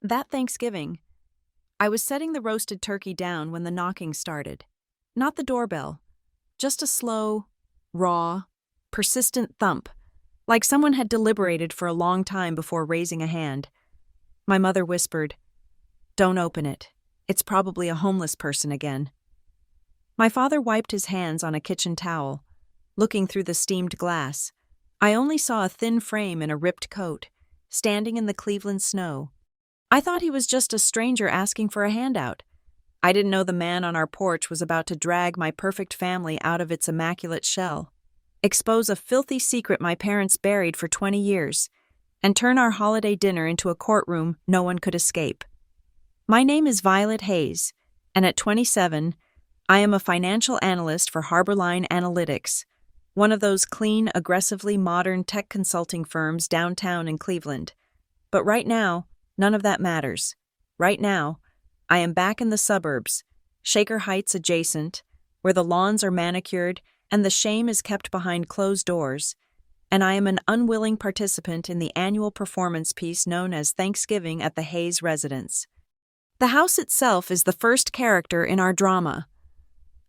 That Thanksgiving, I was setting the roasted turkey down when the knocking started. Not the doorbell, just a slow, raw, persistent thump, like someone had deliberated for a long time before raising a hand. My mother whispered, "Don't open it. It's probably a homeless person again." My father wiped his hands on a kitchen towel, looking through the steamed glass. I only saw a thin frame in a ripped coat, standing in the Cleveland snow. I thought he was just a stranger asking for a handout. I didn't know the man on our porch was about to drag my perfect family out of its immaculate shell, expose a filthy secret my parents buried for 20 years, and turn our holiday dinner into a courtroom no one could escape. My name is Violet Hayes, and at 27, I am a financial analyst for Harborline Analytics, one of those clean, aggressively modern tech consulting firms downtown in Cleveland. But right now, none of that matters. Right now, I am back in the suburbs, Shaker Heights adjacent, where the lawns are manicured and the shame is kept behind closed doors, and I am an unwilling participant in the annual performance piece known as Thanksgiving at the Hayes residence. The house itself is the first character in our drama,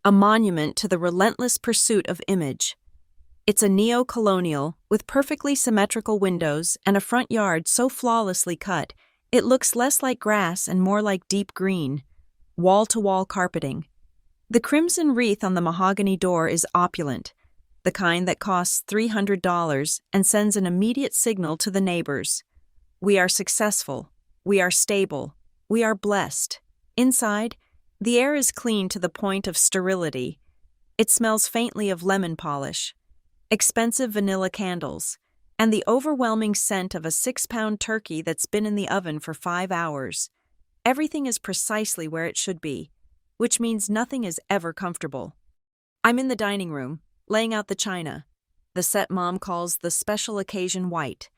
a monument to the relentless pursuit of image. It's a neo-colonial with perfectly symmetrical windows and a front yard so flawlessly cut it looks less like grass and more like deep green, wall-to-wall carpeting. The crimson wreath on the mahogany door is opulent, the kind that costs $300 and sends an immediate signal to the neighbors. We are successful, we are stable, we are blessed. Inside, the air is clean to the point of sterility. It smells faintly of lemon polish, expensive vanilla candles, and the overwhelming scent of a 6-pound turkey that's been in the oven for 5 hours. Everything is precisely where it should be, which means nothing is ever comfortable. I'm in the dining room, laying out the china, the set Mom calls the special occasion white.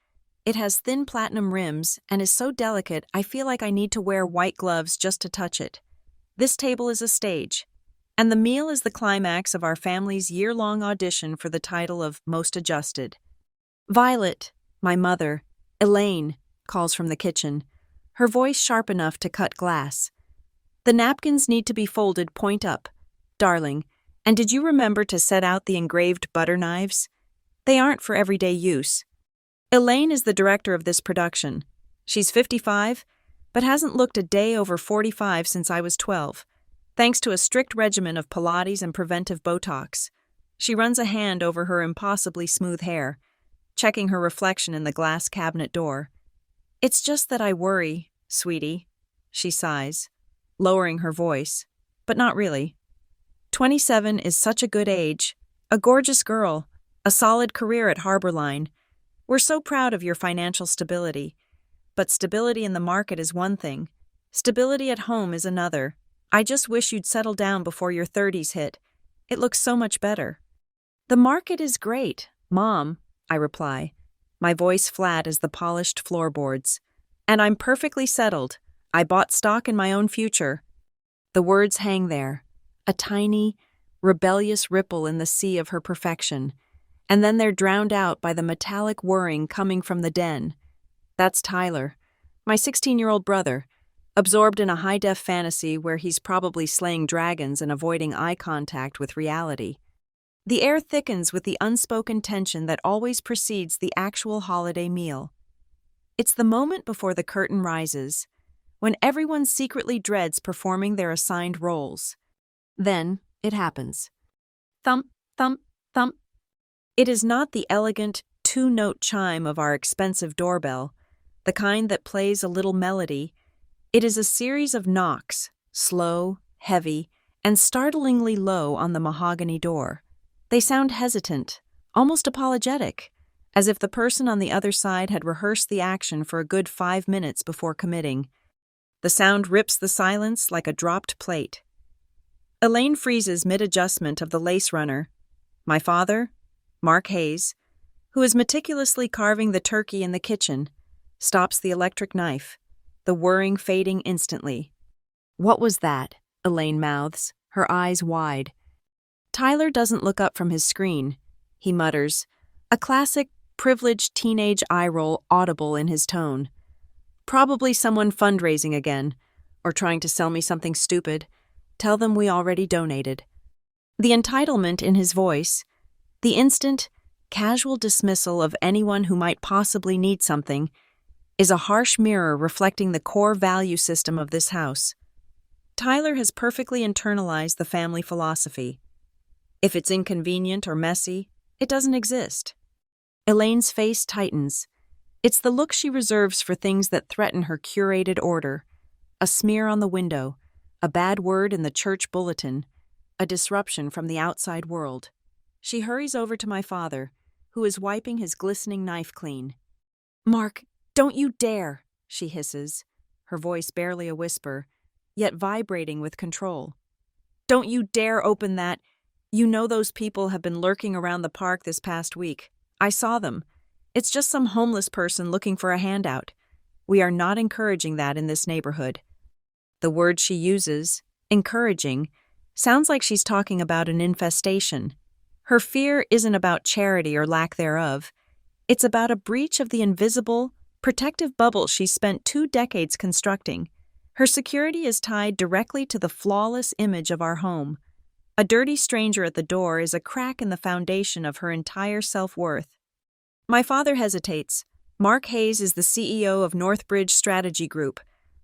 It has thin platinum rims and is so delicate I feel like I need to wear white gloves just to touch it. This table is a stage, and the meal is the climax of our family's year-long audition for the title of Most Adjusted. "Violet," my mother, Elaine, calls from the kitchen, her voice sharp enough to cut glass. "The napkins need to be folded point up, darling, and did you remember to set out the engraved butter knives? They aren't for everyday use." Elaine is the director of this production. She's 55, but hasn't looked a day over 45 since I was 12, thanks to a strict regimen of Pilates and preventive Botox. She runs a hand over her impossibly smooth hair, checking her reflection in the glass cabinet door. "It's just that I worry, sweetie," she sighs, lowering her voice, but not really. 27 is such a good age, a gorgeous girl, a solid career at Harborline. We're so proud of your financial stability. But stability in the market is one thing. Stability at home is another. I just wish you'd settle down before your 30s hit. It looks so much better. "The market is great, Mom," I reply, my voice flat as the polished floorboards. "And I'm perfectly settled. I bought stock in my own future." The words hang there, a tiny, rebellious ripple in the sea of her perfection, and then they're drowned out by the metallic whirring coming from the den. That's Tyler, my 16-year-old brother, absorbed in a high-def fantasy where he's probably slaying dragons and avoiding eye contact with reality. The air thickens with the unspoken tension that always precedes the actual holiday meal. It's the moment before the curtain rises, when everyone secretly dreads performing their assigned roles. Then it happens. Thump, thump, thump. It is not the elegant, 2-note chime of our expensive doorbell, the kind that plays a little melody. It is a series of knocks, slow, heavy, and startlingly low on the mahogany door. They sound hesitant, almost apologetic, as if the person on the other side had rehearsed the action for a good 5 minutes before committing. The sound rips the silence like a dropped plate. Elaine freezes mid-adjustment of the lace runner. My father, Mark Hayes, who is meticulously carving the turkey in the kitchen, stops the electric knife, the whirring fading instantly. "What was that?" Elaine mouths, her eyes wide. Tyler doesn't look up from his screen. He mutters, a classic, privileged teenage eye roll audible in his tone. Probably someone fundraising again, or trying to sell me something stupid. Tell them we already donated. The entitlement in his voice, the instant, casual dismissal of anyone who might possibly need something, is a harsh mirror reflecting the core value system of this house. Tyler has perfectly internalized the family philosophy. If it's inconvenient or messy, it doesn't exist. Elaine's face tightens. It's the look she reserves for things that threaten her curated order. A smear on the window, a bad word in the church bulletin, a disruption from the outside world. She hurries over to my father, who is wiping his glistening knife clean. "Mark, don't you dare," she hisses, her voice barely a whisper, yet vibrating with control. "Don't you dare open that. You know those people have been lurking around the park this past week. I saw them. It's just some homeless person looking for a handout. We are not encouraging that in this neighborhood." The word she uses, encouraging, sounds like she's talking about an infestation. Her fear isn't about charity or lack thereof. It's about a breach of the invisible, protective bubble she's spent 2 decades constructing. Her security is tied directly to the flawless image of our home. A dirty stranger at the door is a crack in the foundation of her entire self-worth. My father hesitates. Mark Hayes is the CEO of Northbridge Strategy Group,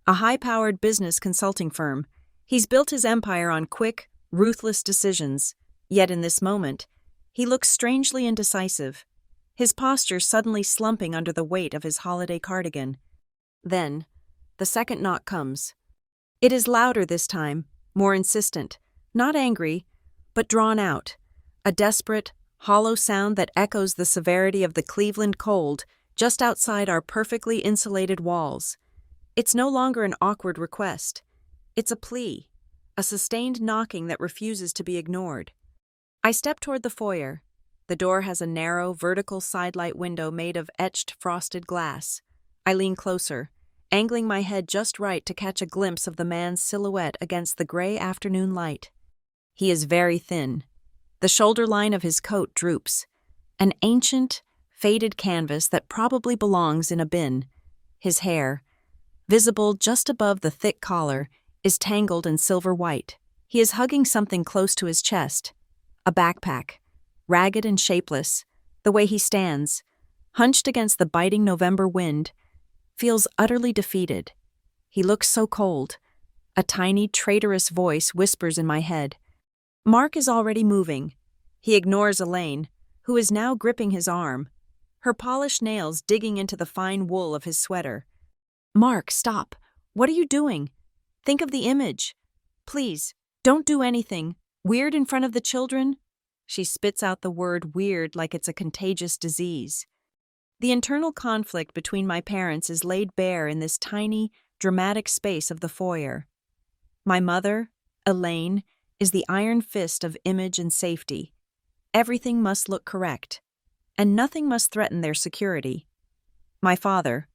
a high-powered business consulting firm. He's built his empire on quick, ruthless decisions. Yet in this moment, he looks strangely indecisive, his posture suddenly slumping under the weight of his holiday cardigan. Then, the second knock comes. It is louder this time, more insistent, not angry, but drawn out, a desperate, hollow sound that echoes the severity of the Cleveland cold just outside our perfectly insulated walls. It's no longer an awkward request. It's a plea, a sustained knocking that refuses to be ignored. I step toward the foyer. The door has a narrow, vertical sidelight window made of etched frosted glass. I lean closer, angling my head just right to catch a glimpse of the man's silhouette against the gray afternoon light. He is very thin. The shoulder line of his coat droops, an ancient, faded canvas that probably belongs in a bin. His hair, visible just above the thick collar, is tangled in silver white. He is hugging something close to his chest, a backpack, ragged and shapeless. The way he stands, hunched against the biting November wind, feels utterly defeated. He looks so cold. A tiny, traitorous voice whispers in my head. Mark is already moving. He ignores Elaine, who is now gripping his arm, her polished nails digging into the fine wool of his sweater. "Mark, stop. What are you doing? Think of the image. Please, don't do anything. Weird in front of the children?" She spits out the word weird like it's a contagious disease. The internal conflict between my parents is laid bare in this tiny, dramatic space of the foyer. My mother, Elaine, is the iron fist of image and safety. Everything must look correct, and nothing must threaten their security. My father,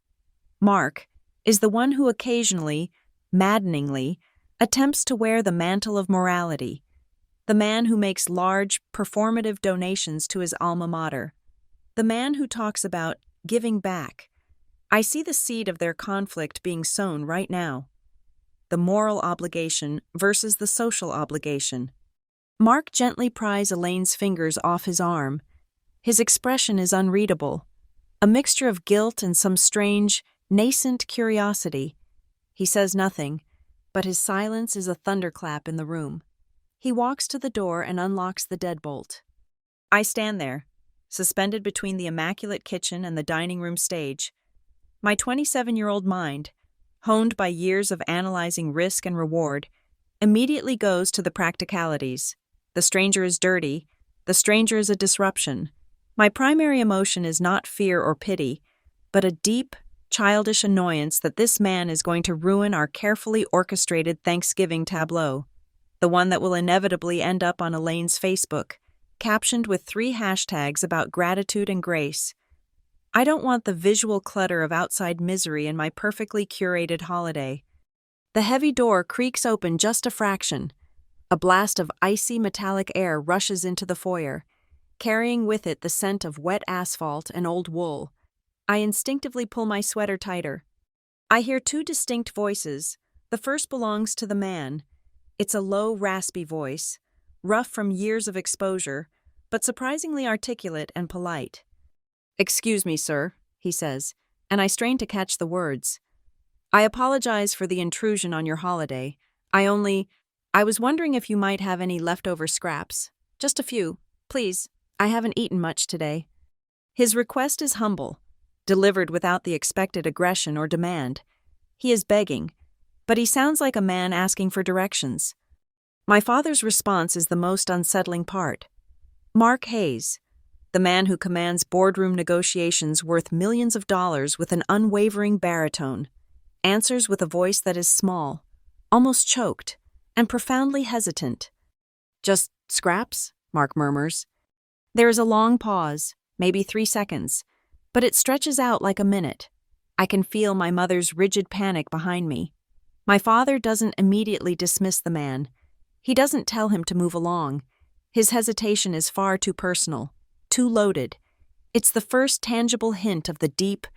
Mark, is the one who occasionally, maddeningly, attempts to wear the mantle of morality, the man who makes large, performative donations to his alma mater, the man who talks about giving back. I see the seed of their conflict being sown right now. The moral obligation versus the social obligation. Mark gently pries Elaine's fingers off his arm. His expression is unreadable, a mixture of guilt and some strange, nascent curiosity. He says nothing, but his silence is a thunderclap in the room. He walks to the door and unlocks the deadbolt. I stand there, suspended between the immaculate kitchen and the dining room stage. My 27-year-old mind, honed by years of analyzing risk and reward, immediately goes to the practicalities. The stranger is dirty. The stranger is a disruption. My primary emotion is not fear or pity, but a deep, childish annoyance that this man is going to ruin our carefully orchestrated Thanksgiving tableau, the one that will inevitably end up on Elaine's Facebook, captioned with 3 hashtags about gratitude and grace. I don't want the visual clutter of outside misery in my perfectly curated holiday. The heavy door creaks open just a fraction. A blast of icy metallic air rushes into the foyer, carrying with it the scent of wet asphalt and old wool. I instinctively pull my sweater tighter. I hear two distinct voices. The first belongs to the man. It's a low, raspy voice, rough from years of exposure, but surprisingly articulate and polite. "Excuse me, sir," he says, and I strain to catch the words. "I apologize for the intrusion on your holiday. I was wondering if you might have any leftover scraps. Just a few, please. I haven't eaten much today." His request is humble, delivered without the expected aggression or demand. He is begging, but he sounds like a man asking for directions. My father's response is the most unsettling part. Mark Hayes, the man who commands boardroom negotiations worth millions of dollars with an unwavering baritone, answers with a voice that is small, almost choked, and profoundly hesitant. "Just scraps?" Mark murmurs. There is a long pause, maybe 3 seconds, but it stretches out like a minute. I can feel my mother's rigid panic behind me. My father doesn't immediately dismiss the man. He doesn't tell him to move along. His hesitation is far too personal, too loaded. It's the first tangible hint of the deep,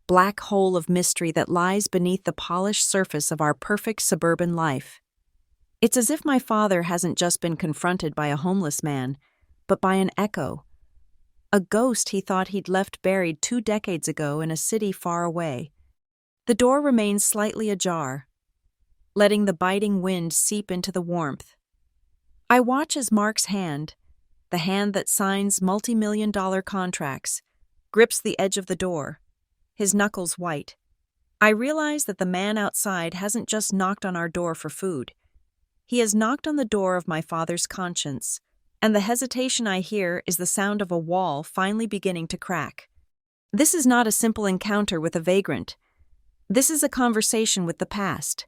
black hole of mystery that lies beneath the polished surface of our perfect suburban life. It's as if my father hasn't just been confronted by a homeless man, but by an echo. A ghost he thought he'd left buried 2 decades ago in a city far away. The door remains slightly ajar, letting the biting wind seep into the warmth. I watch as Mark's hand, the hand that signs multi-million-dollar contracts, grips the edge of the door, his knuckles white. I realize that the man outside hasn't just knocked on our door for food. He has knocked on the door of my father's conscience, and the hesitation I hear is the sound of a wall finally beginning to crack. This is not a simple encounter with a vagrant. This is a conversation with the past,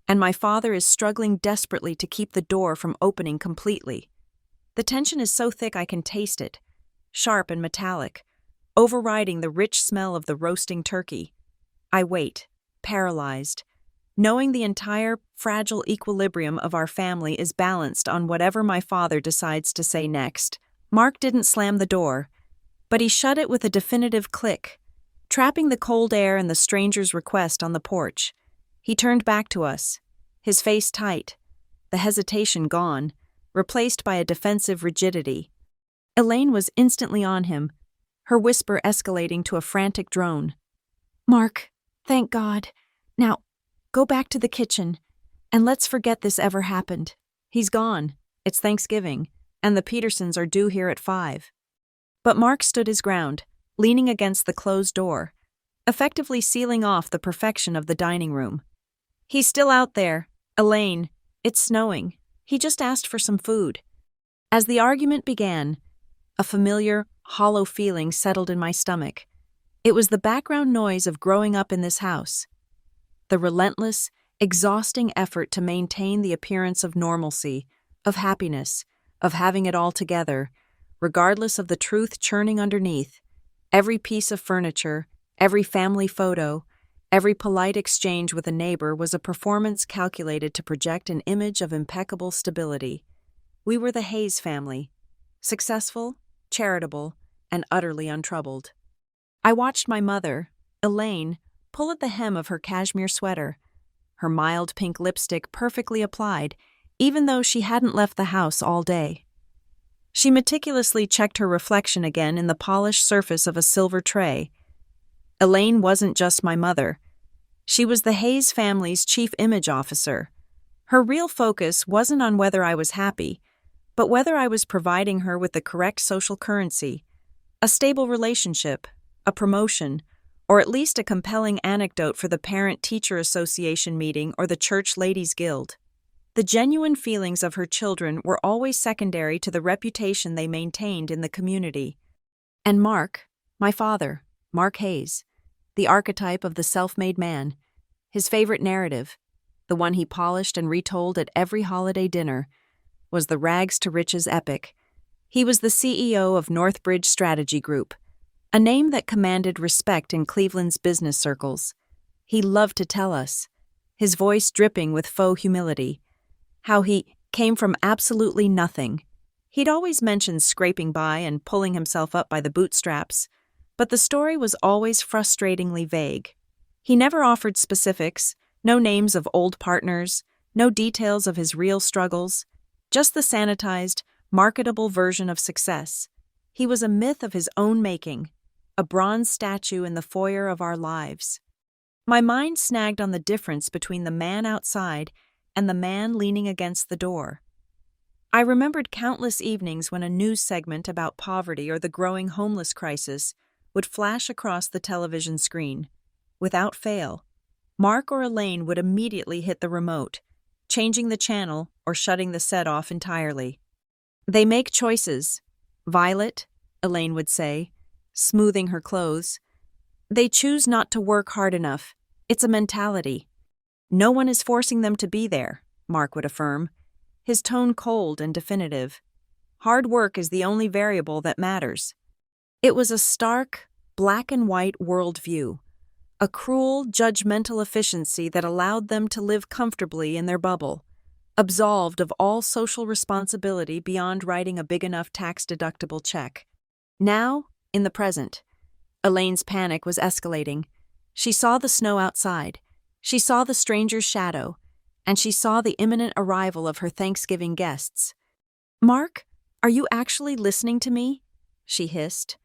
and my father is struggling desperately to keep the door from opening completely. The tension is so thick I can taste it, sharp and metallic, overriding the rich smell of the roasting turkey. I wait, paralyzed, knowing the entire fragile equilibrium of our family is balanced on whatever my father decides to say next. Mark didn't slam the door, but he shut it with a definitive click, trapping the cold air and the stranger's request on the porch. He turned back to us, his face tight, the hesitation gone, replaced by a defensive rigidity. Elaine was instantly on him, her whisper escalating to a frantic drone. "Mark, thank God. Now, go back to the kitchen, and let's forget this ever happened." He's gone. It's Thanksgiving, and the Petersons are due here at 5. But Mark stood his ground, leaning against the closed door, effectively sealing off the perfection of the dining room. "He's still out there. Elaine, it's snowing. He just asked for some food." As the argument began, a familiar, hollow feeling settled in my stomach. It was the background noise of growing up in this house. The relentless, exhausting effort to maintain the appearance of normalcy, of happiness, of having it all together, regardless of the truth churning underneath. Every piece of furniture, every family photo, every polite exchange with a neighbor was a performance calculated to project an image of impeccable stability. We were the Hayes family, successful, charitable, and utterly untroubled. I watched my mother, Elaine, pull at the hem of her cashmere sweater, her mild pink lipstick perfectly applied, even though she hadn't left the house all day. She meticulously checked her reflection again in the polished surface of a silver tray. Elaine wasn't just my mother. She was the Hayes family's chief image officer. Her real focus wasn't on whether I was happy, but whether I was providing her with the correct social currency, a stable relationship, a promotion, or at least a compelling anecdote for the Parent-Teacher Association meeting or the Church Ladies' Guild. The genuine feelings of her children were always secondary to the reputation they maintained in the community. And Mark, my father, Mark Hayes, the archetype of the self-made man, his favorite narrative, the one he polished and retold at every holiday dinner, was the rags to riches epic. He was the CEO of Northbridge Strategy Group, a name that commanded respect in Cleveland's business circles. He loved to tell us, his voice dripping with faux humility, how he came from absolutely nothing. He'd always mentioned scraping by and pulling himself up by the bootstraps, but the story was always frustratingly vague. He never offered specifics, no names of old partners, no details of his real struggles, just the sanitized, marketable version of success. He was a myth of his own making, a bronze statue in the foyer of our lives. My mind snagged on the difference between the man outside and the man leaning against the door. I remembered countless evenings when a news segment about poverty or the growing homeless crisis would flash across the television screen. Without fail, Mark or Elaine would immediately hit the remote, changing the channel or shutting the set off entirely. They make choices. Violet, Elaine would say, smoothing her clothes. They choose not to work hard enough. It's a mentality. No one is forcing them to be there, Mark would affirm, his tone cold and definitive. Hard work is the only variable that matters. It was a stark, black and white worldview, a cruel, judgmental efficiency that allowed them to live comfortably in their bubble, absolved of all social responsibility beyond writing a big enough tax-deductible check. Now, in the present, Elaine's panic was escalating. She saw the snow outside, she saw the stranger's shadow, and she saw the imminent arrival of her Thanksgiving guests. "Mark, are you actually listening to me?" she hissed.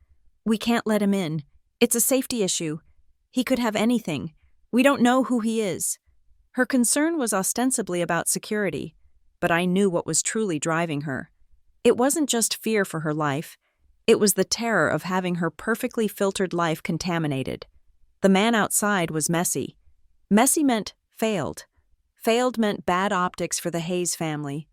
"We can't let him in. It's a safety issue. He could have anything. We don't know who he is." Her concern was ostensibly about security, but I knew what was truly driving her. It wasn't just fear for her life. It was the terror of having her perfectly filtered life contaminated. The man outside was messy. Messy meant failed. Failed meant bad optics for the Hayes family.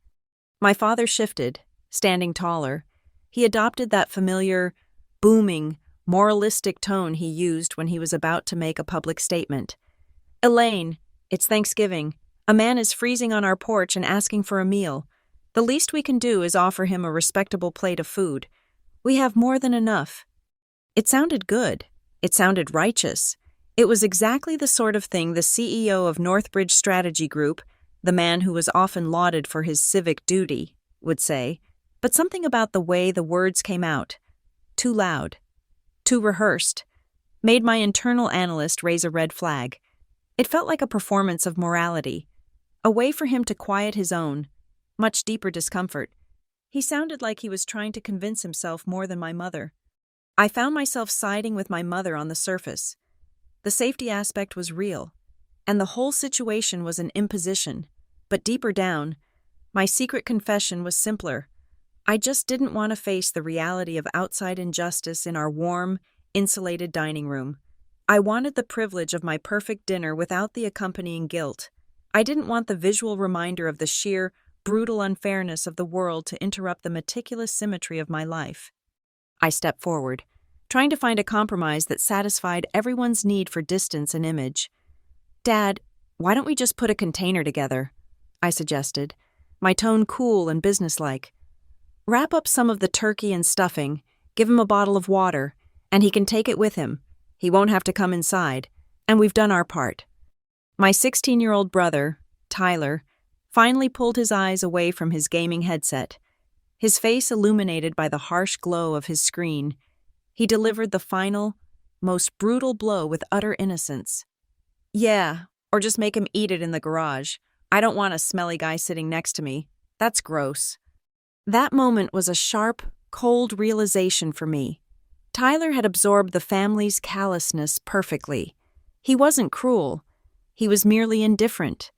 My father shifted, standing taller. He adopted that familiar, booming, moralistic tone he used when he was about to make a public statement. "Elaine, it's Thanksgiving. A man is freezing on our porch and asking for a meal. The least we can do is offer him a respectable plate of food. We have more than enough." It sounded good. It sounded righteous. It was exactly the sort of thing the CEO of Northbridge Strategy Group, the man who was often lauded for his civic duty, would say, but something about the way the words came out, too loud, too rehearsed, made my internal analyst raise a red flag. It felt like a performance of morality, a way for him to quiet his own, much deeper discomfort. He sounded like he was trying to convince himself more than my mother. I found myself siding with my mother on the surface. The safety aspect was real, and the whole situation was an imposition. But deeper down, my secret confession was simpler. I just didn't want to face the reality of outside injustice in our warm, insulated dining room. I wanted the privilege of my perfect dinner without the accompanying guilt. I didn't want the visual reminder of the sheer, brutal unfairness of the world to interrupt the meticulous symmetry of my life. I stepped forward, trying to find a compromise that satisfied everyone's need for distance and image. "Dad, why don't we just put a container together?" I suggested, my tone cool and businesslike. "Wrap up some of the turkey and stuffing, give him a bottle of water, and he can take it with him. He won't have to come inside, and we've done our part." My 16-year-old brother, Tyler, finally pulled his eyes away from his gaming headset. His face illuminated by the harsh glow of his screen, he delivered the final, most brutal blow with utter innocence. "Yeah, or just make him eat it in the garage. I don't want a smelly guy sitting next to me. That's gross." That moment was a sharp, cold realization for me. Tyler had absorbed the family's callousness perfectly. He wasn't cruel. He was merely indifferent,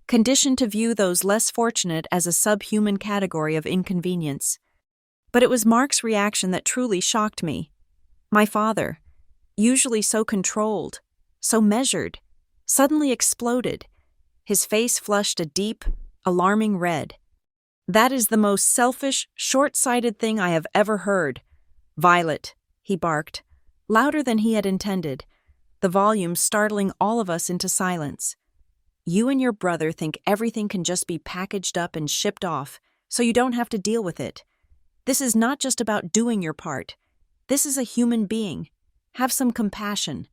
conditioned to view those less fortunate as a subhuman category of inconvenience. But it was Mark's reaction that truly shocked me. My father, usually so controlled, so measured, suddenly exploded. His face flushed a deep, alarming red. "That is the most selfish, short-sighted thing I have ever heard. Violet," he barked, louder than he had intended, the volume startling all of us into silence. "You and your brother think everything can just be packaged up and shipped off, so you don't have to deal with it. This is not just about doing your part. This is a human being. Have some compassion."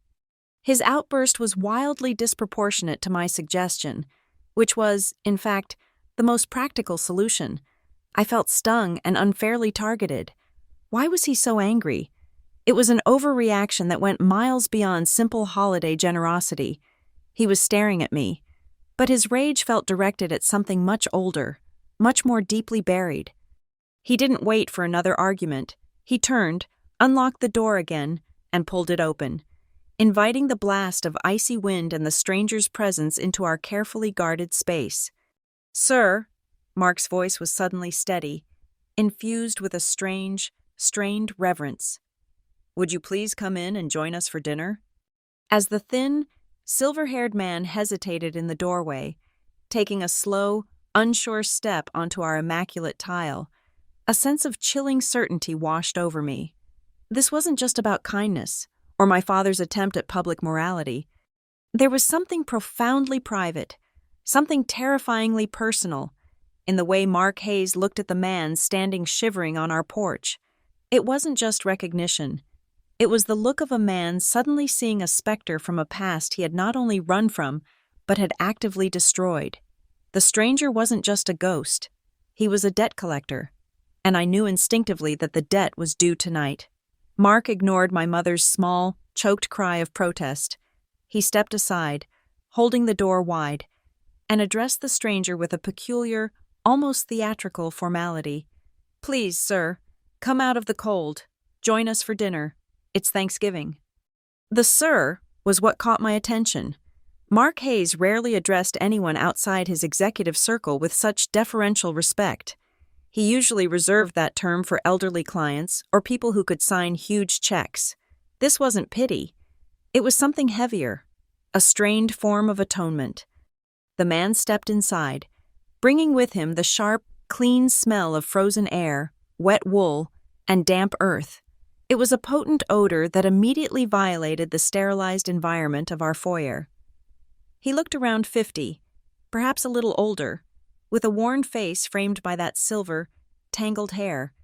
His outburst was wildly disproportionate to my suggestion, which was, in fact, the most practical solution. I felt stung and unfairly targeted. Why was he so angry? It was an overreaction that went miles beyond simple holiday generosity. He was staring at me, but his rage felt directed at something much older, much more deeply buried. He didn't wait for another argument. He turned, unlocked the door again, and pulled it open, inviting the blast of icy wind and the stranger's presence into our carefully guarded space. "Sir," Mark's voice was suddenly steady, infused with a strange, strained reverence. "Would you please come in and join us for dinner?" As the thin, silver-haired man hesitated in the doorway, taking a slow, unsure step onto our immaculate tile, a sense of chilling certainty washed over me. This wasn't just about kindness, or my father's attempt at public morality. There was something profoundly private, something terrifyingly personal, in the way Mark Hayes looked at the man standing shivering on our porch. It wasn't just recognition. It was the look of a man suddenly seeing a specter from a past he had not only run from, but had actively destroyed. The stranger wasn't just a ghost. He was a debt collector, and I knew instinctively that the debt was due tonight. Mark ignored my mother's small, choked cry of protest. He stepped aside, holding the door wide, and addressed the stranger with a peculiar, almost theatrical formality. "Please, sir, come out of the cold. Join us for dinner. It's Thanksgiving." The "sir" was what caught my attention. Mark Hayes rarely addressed anyone outside his executive circle with such deferential respect. He usually reserved that term for elderly clients or people who could sign huge checks. This wasn't pity. It was something heavier, a strained form of atonement. The man stepped inside, bringing with him the sharp, clean smell of frozen air, wet wool, and damp earth. It was a potent odor that immediately violated the sterilized environment of our foyer. He looked around 50, perhaps a little older, with a worn face framed by that silver, tangled hair.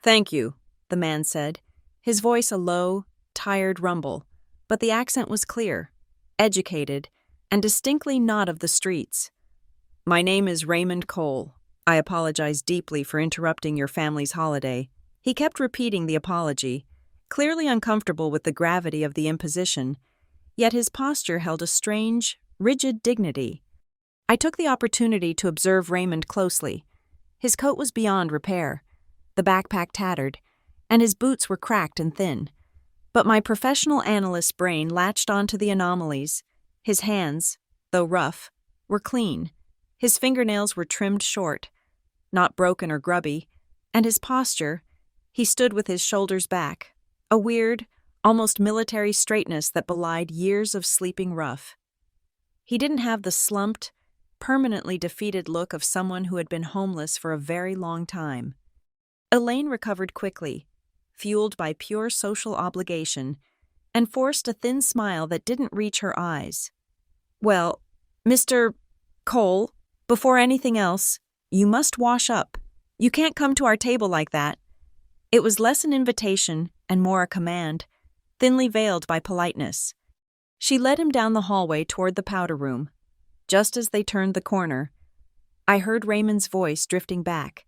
"Thank you," the man said, his voice a low, tired rumble, but the accent was clear, educated, and distinctly not of the streets. "My name is Raymond Cole. I apologize deeply for interrupting your family's holiday." He kept repeating the apology, clearly uncomfortable with the gravity of the imposition, yet his posture held a strange, rigid dignity. I took the opportunity to observe Raymond closely. His coat was beyond repair, the backpack tattered, and his boots were cracked and thin. But my professional analyst's brain latched onto the anomalies. His hands, though rough, were clean. His fingernails were trimmed short, not broken or grubby, and his posture, he stood with his shoulders back, a weird, almost military straightness that belied years of sleeping rough. He didn't have the slumped, permanently defeated look of someone who had been homeless for a very long time. Elaine recovered quickly, fueled by pure social obligation, and forced a thin smile that didn't reach her eyes. "Well, Mr. Cole, before anything else, you must wash up. You can't come to our table like that." It was less an invitation and more a command, thinly veiled by politeness. She led him down the hallway toward the powder room. Just as they turned the corner, I heard Raymond's voice drifting back,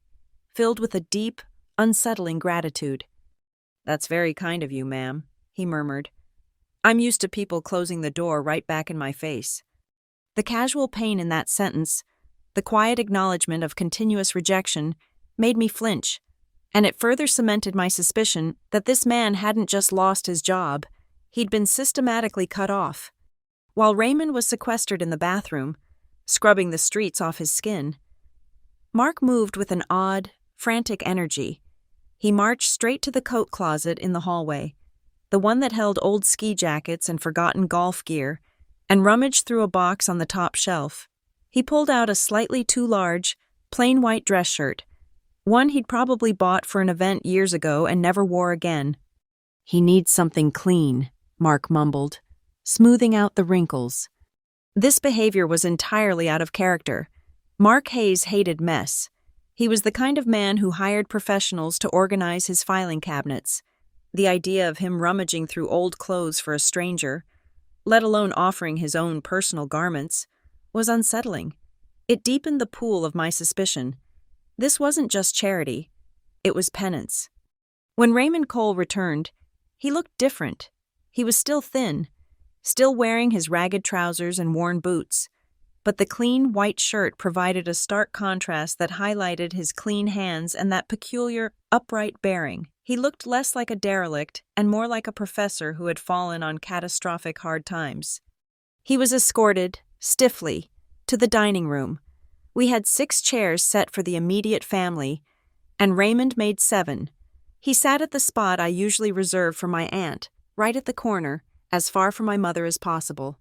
filled with a deep, unsettling gratitude. "That's very kind of you, ma'am," he murmured. "I'm used to people closing the door right back in my face." The casual pain in that sentence, the quiet acknowledgement of continuous rejection, made me flinch, and it further cemented my suspicion that this man hadn't just lost his job, he'd been systematically cut off. While Raymond was sequestered in the bathroom, scrubbing the streets off his skin, Mark moved with an odd, frantic energy. He marched straight to the coat closet in the hallway, the one that held old ski jackets and forgotten golf gear, and rummaged through a box on the top shelf. He pulled out a slightly too large, plain white dress shirt, one he'd probably bought for an event years ago and never wore again. "He needs something clean," Mark mumbled, smoothing out the wrinkles. This behavior was entirely out of character. Mark Hayes hated mess. He was the kind of man who hired professionals to organize his filing cabinets. The idea of him rummaging through old clothes for a stranger, let alone offering his own personal garments, was unsettling. It deepened the pool of my suspicion. This wasn't just charity, it was penance. When Raymond Cole returned, he looked different. He was still thin, still wearing his ragged trousers and worn boots, but the clean white shirt provided a stark contrast that highlighted his clean hands and that peculiar, upright bearing. He looked less like a derelict and more like a professor who had fallen on catastrophic hard times. He was escorted, stiffly, to the dining room. We had 6 chairs set for the immediate family, and Raymond made 7. He sat at the spot I usually reserve for my aunt, right at the corner, as far from my mother as possible.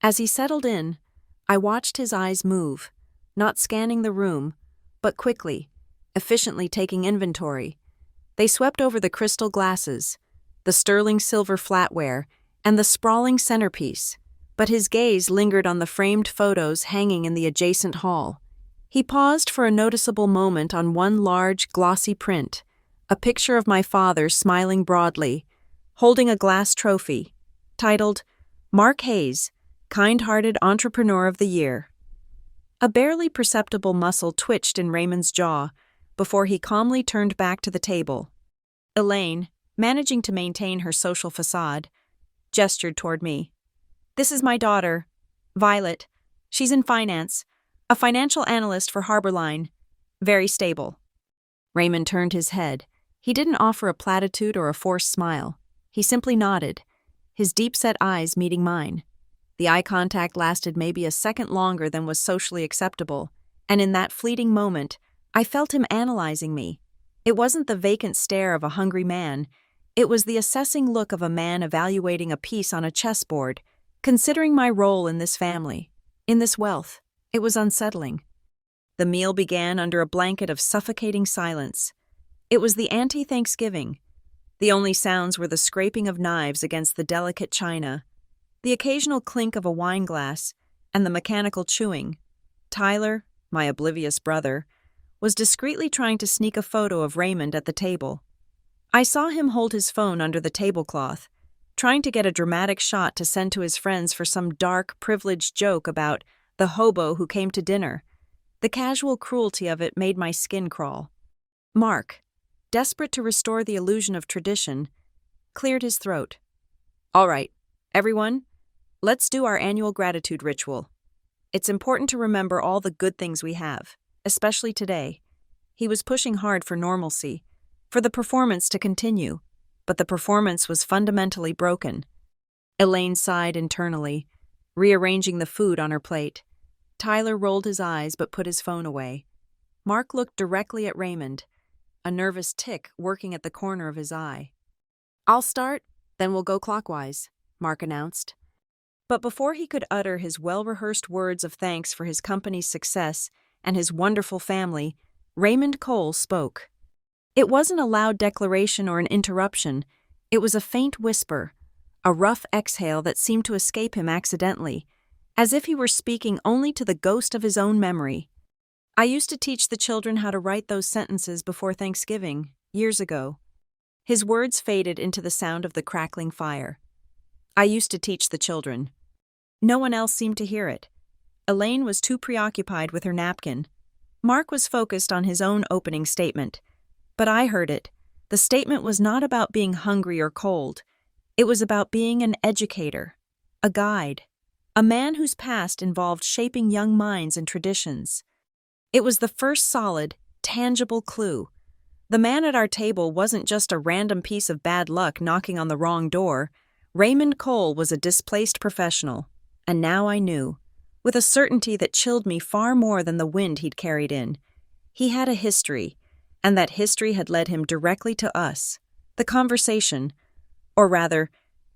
As he settled in, I watched his eyes move, not scanning the room, but quickly, efficiently taking inventory. They swept over the crystal glasses, the sterling silver flatware, and the sprawling centerpiece, but his gaze lingered on the framed photos hanging in the adjacent hall. He paused for a noticeable moment on one large, glossy print, a picture of my father smiling broadly, holding a glass trophy, titled, "Mark Hayes, Kind-Hearted Entrepreneur of the Year." A barely perceptible muscle twitched in Raymond's jaw before he calmly turned back to the table. Elaine, managing to maintain her social facade, gestured toward me. "This is my daughter, Violet. She's in finance, a financial analyst for Harborline. Very stable." Raymond turned his head. He didn't offer a platitude or a forced smile. He simply nodded, his deep-set eyes meeting mine. The eye contact lasted maybe a second longer than was socially acceptable, and in that fleeting moment, I felt him analyzing me. It wasn't the vacant stare of a hungry man. It was the assessing look of a man evaluating a piece on a chessboard, considering my role in this family, in this wealth. It was unsettling. The meal began under a blanket of suffocating silence. It was the ante-Thanksgiving. The only sounds were the scraping of knives against the delicate china, the occasional clink of a wine glass, and the mechanical chewing. Tyler, my oblivious brother, was discreetly trying to sneak a photo of Raymond at the table. I saw him hold his phone under the tablecloth, trying to get a dramatic shot to send to his friends for some dark, privileged joke about the hobo who came to dinner. The casual cruelty of it made my skin crawl. Mark, desperate to restore the illusion of tradition, cleared his throat. "All right, everyone, let's do our annual gratitude ritual. It's important to remember all the good things we have, especially today." He was pushing hard for normalcy, for the performance to continue, but the performance was fundamentally broken. Elaine sighed internally, rearranging the food on her plate. Tyler rolled his eyes but put his phone away. Mark looked directly at Raymond, a nervous tick working at the corner of his eye. "I'll start, then we'll go clockwise," Mark announced. But before he could utter his well-rehearsed words of thanks for his company's success and his wonderful family, Raymond Cole spoke. It wasn't a loud declaration or an interruption. It was a faint whisper, a rough exhale that seemed to escape him accidentally, as if he were speaking only to the ghost of his own memory. "I used to teach the children how to write those sentences before Thanksgiving, years ago." His words faded into the sound of the crackling fire. "I used to teach the children." No one else seemed to hear it. Elaine was too preoccupied with her napkin. Mark was focused on his own opening statement. But I heard it. The statement was not about being hungry or cold. It was about being an educator, a guide, a man whose past involved shaping young minds and traditions. It was the first solid, tangible clue. The man at our table wasn't just a random piece of bad luck knocking on the wrong door. Raymond Cole was a displaced professional, and now I knew, with a certainty that chilled me far more than the wind he'd carried in. He had a history, and that history had led him directly to us. The conversation, or rather,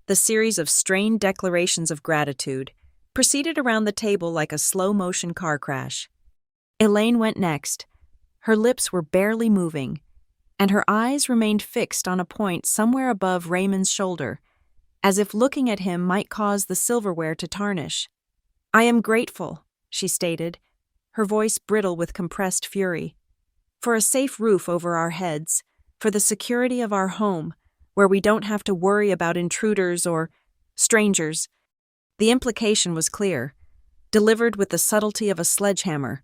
the series of strained declarations of gratitude, proceeded around the table like a slow-motion car crash. Elaine went next. Her lips were barely moving, and her eyes remained fixed on a point somewhere above Raymond's shoulder, as if looking at him might cause the silverware to tarnish. "I am grateful," she stated, her voice brittle with compressed fury, "for a safe roof over our heads, for the security of our home, where we don't have to worry about intruders or strangers." The implication was clear, delivered with the subtlety of a sledgehammer.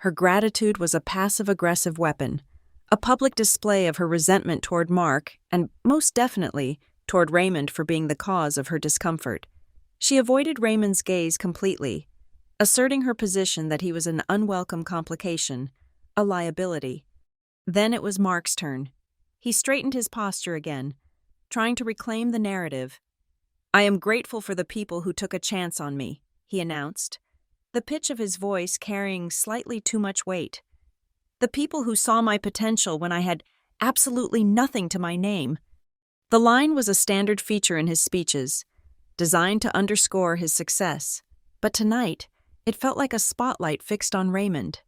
Her gratitude was a passive-aggressive weapon, a public display of her resentment toward Mark, and most definitely toward Raymond for being the cause of her discomfort. She avoided Raymond's gaze completely, asserting her position that he was an unwelcome complication, a liability. Then it was Mark's turn. He straightened his posture again, trying to reclaim the narrative. "I am grateful for the people who took a chance on me," he announced, the pitch of his voice carrying slightly too much weight. "The people who saw my potential when I had absolutely nothing to my name." The line was a standard feature in his speeches, designed to underscore his success, but tonight it felt like a spotlight fixed on Raymond.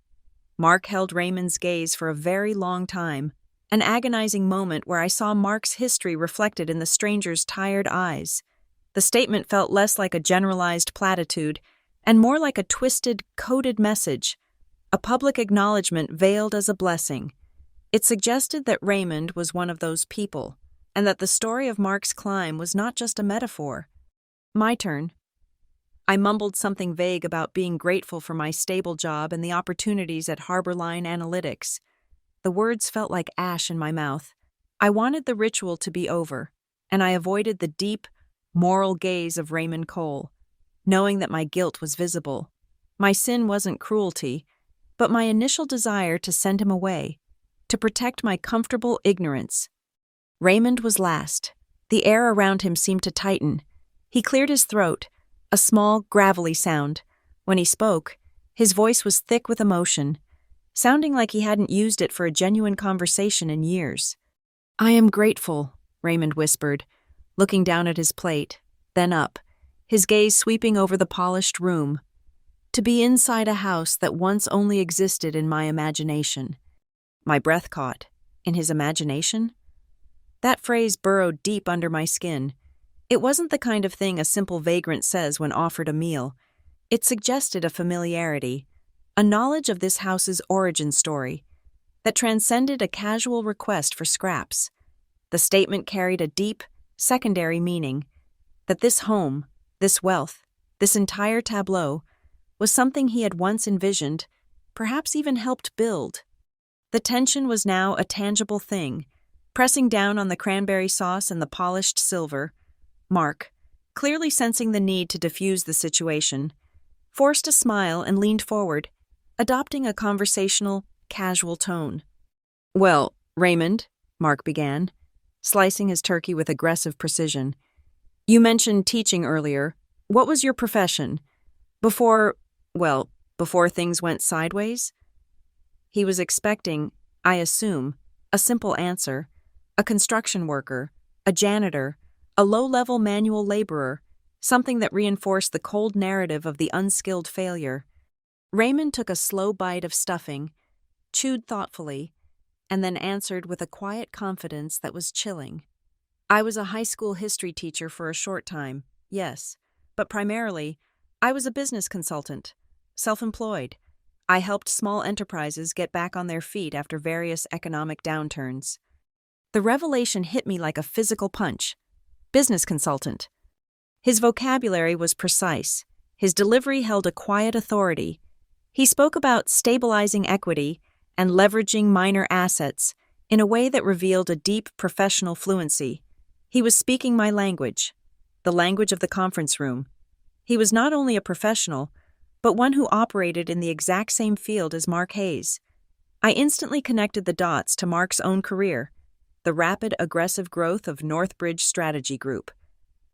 Mark held Raymond's gaze for a very long time, an agonizing moment where I saw Mark's history reflected in the stranger's tired eyes. The statement felt less like a generalized platitude and more like a twisted, coded message, a public acknowledgement veiled as a blessing. It suggested that Raymond was one of those people, and that the story of Mark's climb was not just a metaphor. My turn. I mumbled something vague about being grateful for my stable job and the opportunities at Harborline Analytics. The words felt like ash in my mouth. I wanted the ritual to be over, and I avoided the deep, moral gaze of Raymond Cole, knowing that my guilt was visible. My sin wasn't cruelty, but my initial desire to send him away, to protect my comfortable ignorance. Raymond was last. The air around him seemed to tighten. He cleared his throat, a small, gravelly sound. When he spoke, his voice was thick with emotion, sounding like he hadn't used it for a genuine conversation in years. "I am grateful," Raymond whispered, looking down at his plate, then up, his gaze sweeping over the polished room, "to be inside a house that once only existed in my imagination." My breath caught. In his imagination? That phrase burrowed deep under my skin. It wasn't the kind of thing a simple vagrant says when offered a meal. It suggested a familiarity, a knowledge of this house's origin story, that transcended a casual request for scraps. The statement carried a deep, secondary meaning, that this home, this wealth, this entire tableau, was something he had once envisioned, perhaps even helped build. The tension was now a tangible thing, pressing down on the cranberry sauce and the polished silver. Mark, clearly sensing the need to diffuse the situation, forced a smile and leaned forward, adopting a conversational, casual tone. "Well, Raymond," Mark began, slicing his turkey with aggressive precision, "you mentioned teaching earlier. What was your profession? Before things went sideways?" He was expecting, I assume, a simple answer: a construction worker, a janitor, a low-level manual laborer, something that reinforced the cold narrative of the unskilled failure. Raymond took a slow bite of stuffing, chewed thoughtfully, and then answered with a quiet confidence that was chilling. "I was a high school history teacher for a short time, yes, but primarily, I was a business consultant, self-employed. I helped small enterprises get back on their feet after various economic downturns." The revelation hit me like a physical punch. Business consultant. His vocabulary was precise. His delivery held a quiet authority. He spoke about stabilizing equity and leveraging minor assets in a way that revealed a deep professional fluency. He was speaking my language, the language of the conference room. He was not only a professional, but one who operated in the exact same field as Mark Hayes. I instantly connected the dots to Mark's own career, the rapid, aggressive growth of Northbridge Strategy Group,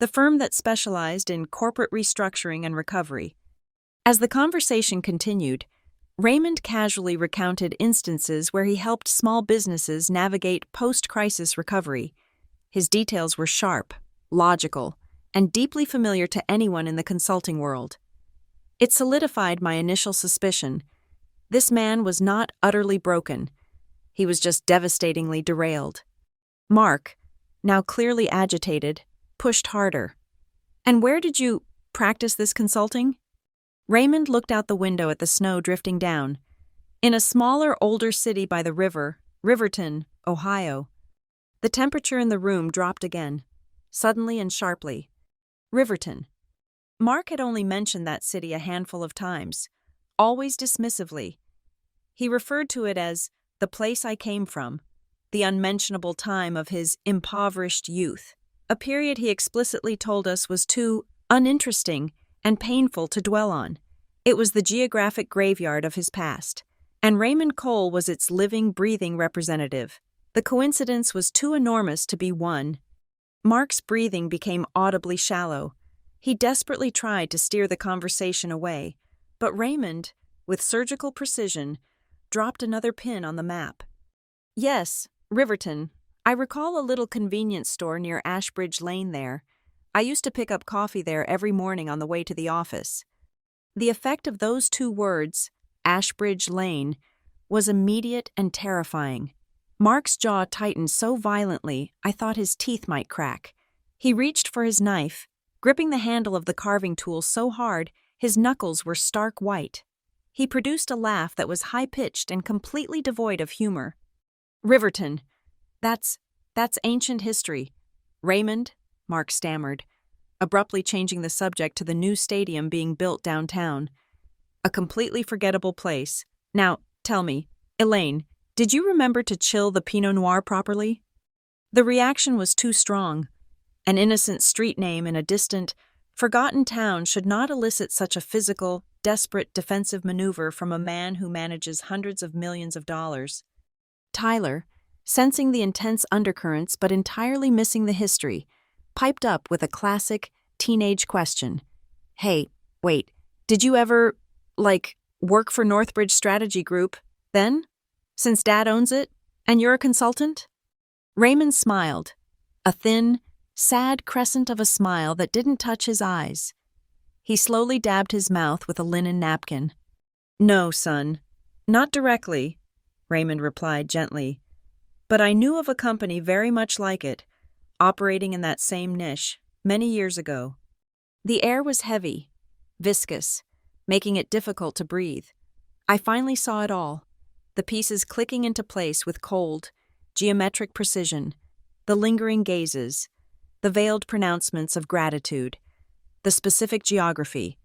the firm that specialized in corporate restructuring and recovery. As the conversation continued, Raymond casually recounted instances where he helped small businesses navigate post-crisis recovery. His details were sharp, logical, and deeply familiar to anyone in the consulting world. It solidified my initial suspicion. This man was not utterly broken. He was just devastatingly derailed. Mark, now clearly agitated, pushed harder. "And where did you practice this consulting?" Raymond looked out the window at the snow drifting down. "In a smaller, older city by the river, Riverton, Ohio." The temperature in the room dropped again, suddenly and sharply. Riverton. Mark had only mentioned that city a handful of times, always dismissively. He referred to it as the place I came from, the unmentionable time of his impoverished youth, a period he explicitly told us was too uninteresting, and painful to dwell on. It was the geographic graveyard of his past, and Raymond Cole was its living, breathing representative. The coincidence was too enormous to be one. Mark's breathing became audibly shallow. He desperately tried to steer the conversation away, but Raymond, with surgical precision, dropped another pin on the map. Yes, Riverton. I recall a little convenience store near Ashbridge Lane there. I used to pick up coffee there every morning on the way to the office. The effect of those two words, Ashbridge Lane, was immediate and terrifying. Mark's jaw tightened so violently I thought his teeth might crack. He reached for his knife, gripping the handle of the carving tool so hard his knuckles were stark white. He produced a laugh that was high-pitched and completely devoid of humor. Riverton. That's ancient history. Raymond, Mark stammered, abruptly changing the subject to the new stadium being built downtown. A completely forgettable place. Now, tell me, Elaine, did you remember to chill the Pinot Noir properly? The reaction was too strong. An innocent street name in a distant, forgotten town should not elicit such a physical, desperate defensive maneuver from a man who manages hundreds of millions of dollars. Tyler, sensing the intense undercurrents but entirely missing the history, piped up with a classic, teenage question. Hey, wait, did you ever, work for Northbridge Strategy Group, then? Since Dad owns it, and you're a consultant? Raymond smiled, a thin, sad crescent of a smile that didn't touch his eyes. He slowly dabbed his mouth with a linen napkin. No, son, not directly, Raymond replied gently. But I knew of a company very much like it, operating in that same niche, many years ago. The air was heavy, viscous, making it difficult to breathe. I finally saw it all, the pieces clicking into place with cold, geometric precision, the lingering gazes, the veiled pronouncements of gratitude, the specific geography,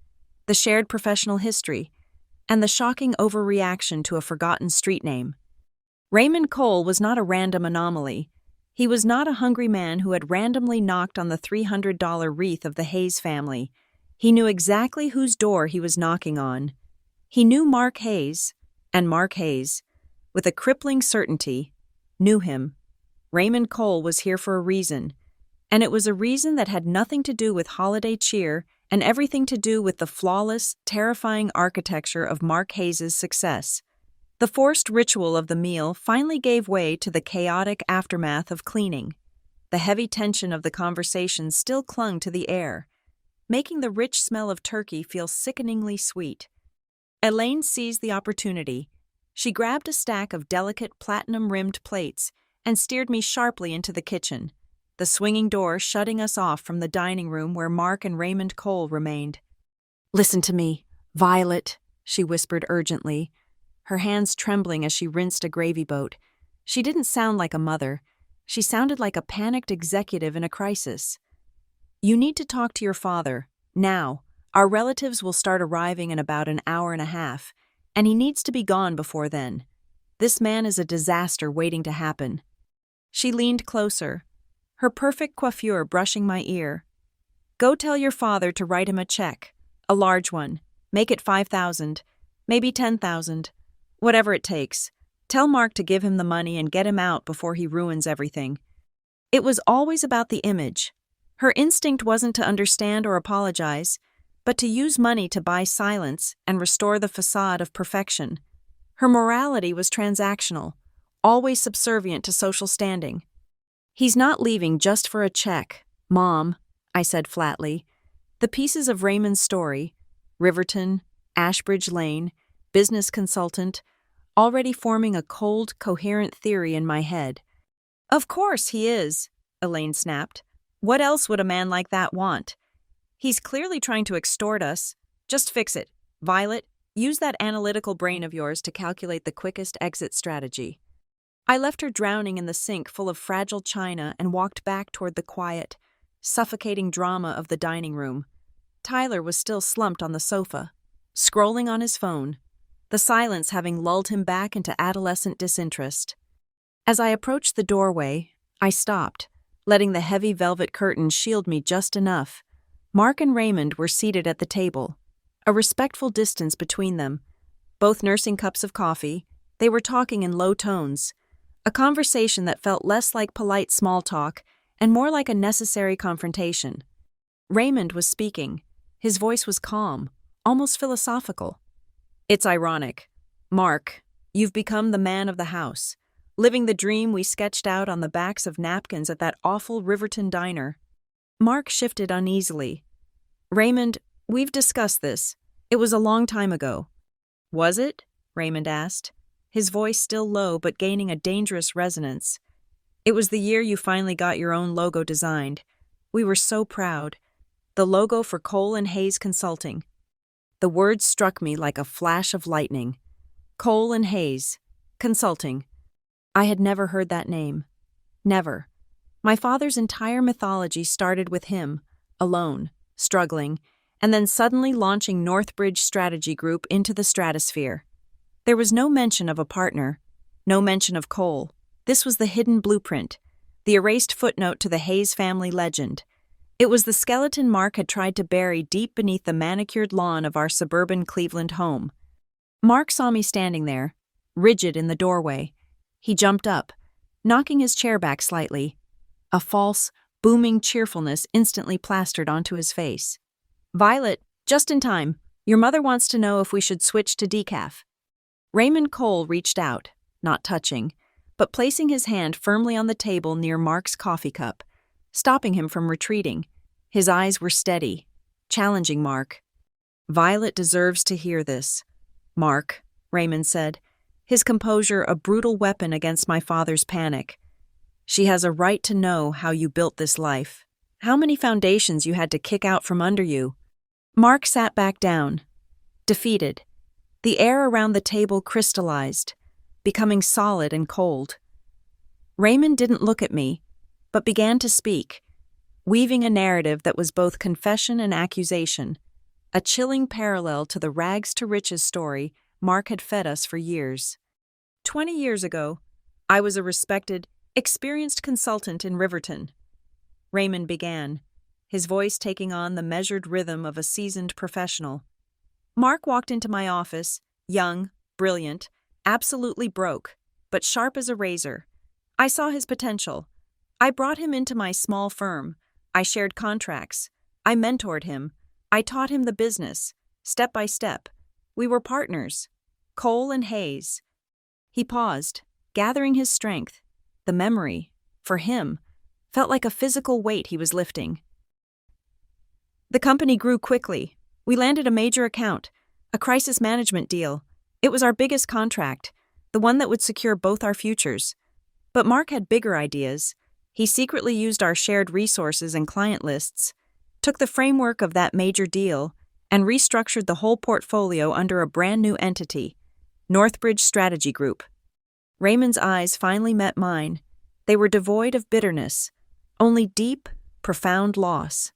the shared professional history, and the shocking overreaction to a forgotten street name. Raymond Cole was not a random anomaly. He was not a hungry man who had randomly knocked on the $300 wreath of the Hayes family. He knew exactly whose door he was knocking on. He knew Mark Hayes, and Mark Hayes, with a crippling certainty, knew him. Raymond Cole was here for a reason, and it was a reason that had nothing to do with holiday cheer and everything to do with the flawless, terrifying architecture of Mark Hayes' success. The forced ritual of the meal finally gave way to the chaotic aftermath of cleaning. The heavy tension of the conversation still clung to the air, making the rich smell of turkey feel sickeningly sweet. Elaine seized the opportunity. She grabbed a stack of delicate platinum-rimmed plates and steered me sharply into the kitchen, the swinging door shutting us off from the dining room where Mark and Raymond Cole remained. "Listen to me, Violet," she whispered urgently, her hands trembling as she rinsed a gravy boat. She didn't sound like a mother. She sounded like a panicked executive in a crisis. "You need to talk to your father, now. Our relatives will start arriving in about an hour and a half, and he needs to be gone before then. This man is a disaster waiting to happen." She leaned closer, her perfect coiffure brushing my ear. "Go tell your father to write him a check, a large one. Make it 5,000, maybe 10,000, whatever it takes. Tell Mark to give him the money and get him out before he ruins everything." It was always about the image. Her instinct wasn't to understand or apologize, but to use money to buy silence and restore the facade of perfection. Her morality was transactional, always subservient to social standing. "He's not leaving just for a check, Mom," I said flatly. The pieces of Raymond's story, Riverton, Ashbridge Lane, business consultant, already forming a cold, coherent theory in my head. "Of course he is," Elaine snapped. "What else would a man like that want? He's clearly trying to extort us. Just fix it. Violet, use that analytical brain of yours to calculate the quickest exit strategy." I left her drowning in the sink full of fragile china and walked back toward the quiet, suffocating drama of the dining room. Tyler was still slumped on the sofa, scrolling on his phone, the silence having lulled him back into adolescent disinterest. As I approached the doorway, I stopped, letting the heavy velvet curtains shield me just enough. Mark and Raymond were seated at the table, a respectful distance between them. Both nursing cups of coffee, they were talking in low tones, a conversation that felt less like polite small talk and more like a necessary confrontation. Raymond was speaking. His voice was calm, almost philosophical. "It's ironic. Mark, you've become the man of the house, living the dream we sketched out on the backs of napkins at that awful Riverton diner." Mark shifted uneasily. "Raymond, we've discussed this. It was a long time ago." "Was it?" Raymond asked, his voice still low but gaining a dangerous resonance. "It was the year you finally got your own logo designed. We were so proud. The logo for Cole and Hayes Consulting." The words struck me like a flash of lightning. Cole and Hayes Consulting. I had never heard that name. Never. My father's entire mythology started with him, alone, struggling, and then suddenly launching Northbridge Strategy Group into the stratosphere. There was no mention of a partner, no mention of Cole. This was the hidden blueprint, the erased footnote to the Hayes family legend. It was the skeleton Mark had tried to bury deep beneath the manicured lawn of our suburban Cleveland home. Mark saw me standing there, rigid in the doorway. He jumped up, knocking his chair back slightly. A false, booming cheerfulness instantly plastered onto his face. "Violet, just in time. Your mother wants to know if we should switch to decaf." Raymond Cole reached out, not touching, but placing his hand firmly on the table near Mark's coffee cup, stopping him from retreating. His eyes were steady, challenging Mark. "Violet deserves to hear this." "Mark," Raymond said, his composure a brutal weapon against my father's panic. "She has a right to know how you built this life, how many foundations you had to kick out from under you." Mark sat back down, defeated. The air around the table crystallized, becoming solid and cold. Raymond didn't look at me, but began to speak, weaving a narrative that was both confession and accusation, a chilling parallel to the rags to riches story Mark had fed us for years. 20 years ago, I was a respected, experienced consultant in Riverton. Raymond began, his voice taking on the measured rhythm of a seasoned professional. Mark walked into my office, young, brilliant, absolutely broke, but sharp as a razor. I saw his potential. I brought him into my small firm. I shared contracts. I mentored him. I taught him the business, step by step. We were partners. Cole and Hayes. He paused, gathering his strength. The memory, for him, felt like a physical weight he was lifting. The company grew quickly. We landed a major account, a crisis management deal. It was our biggest contract, the one that would secure both our futures. But Mark had bigger ideas. He secretly used our shared resources and client lists, took the framework of that major deal, and restructured the whole portfolio under a brand new entity, Northbridge Strategy Group. Raymond's eyes finally met mine. They were devoid of bitterness, only deep, profound loss.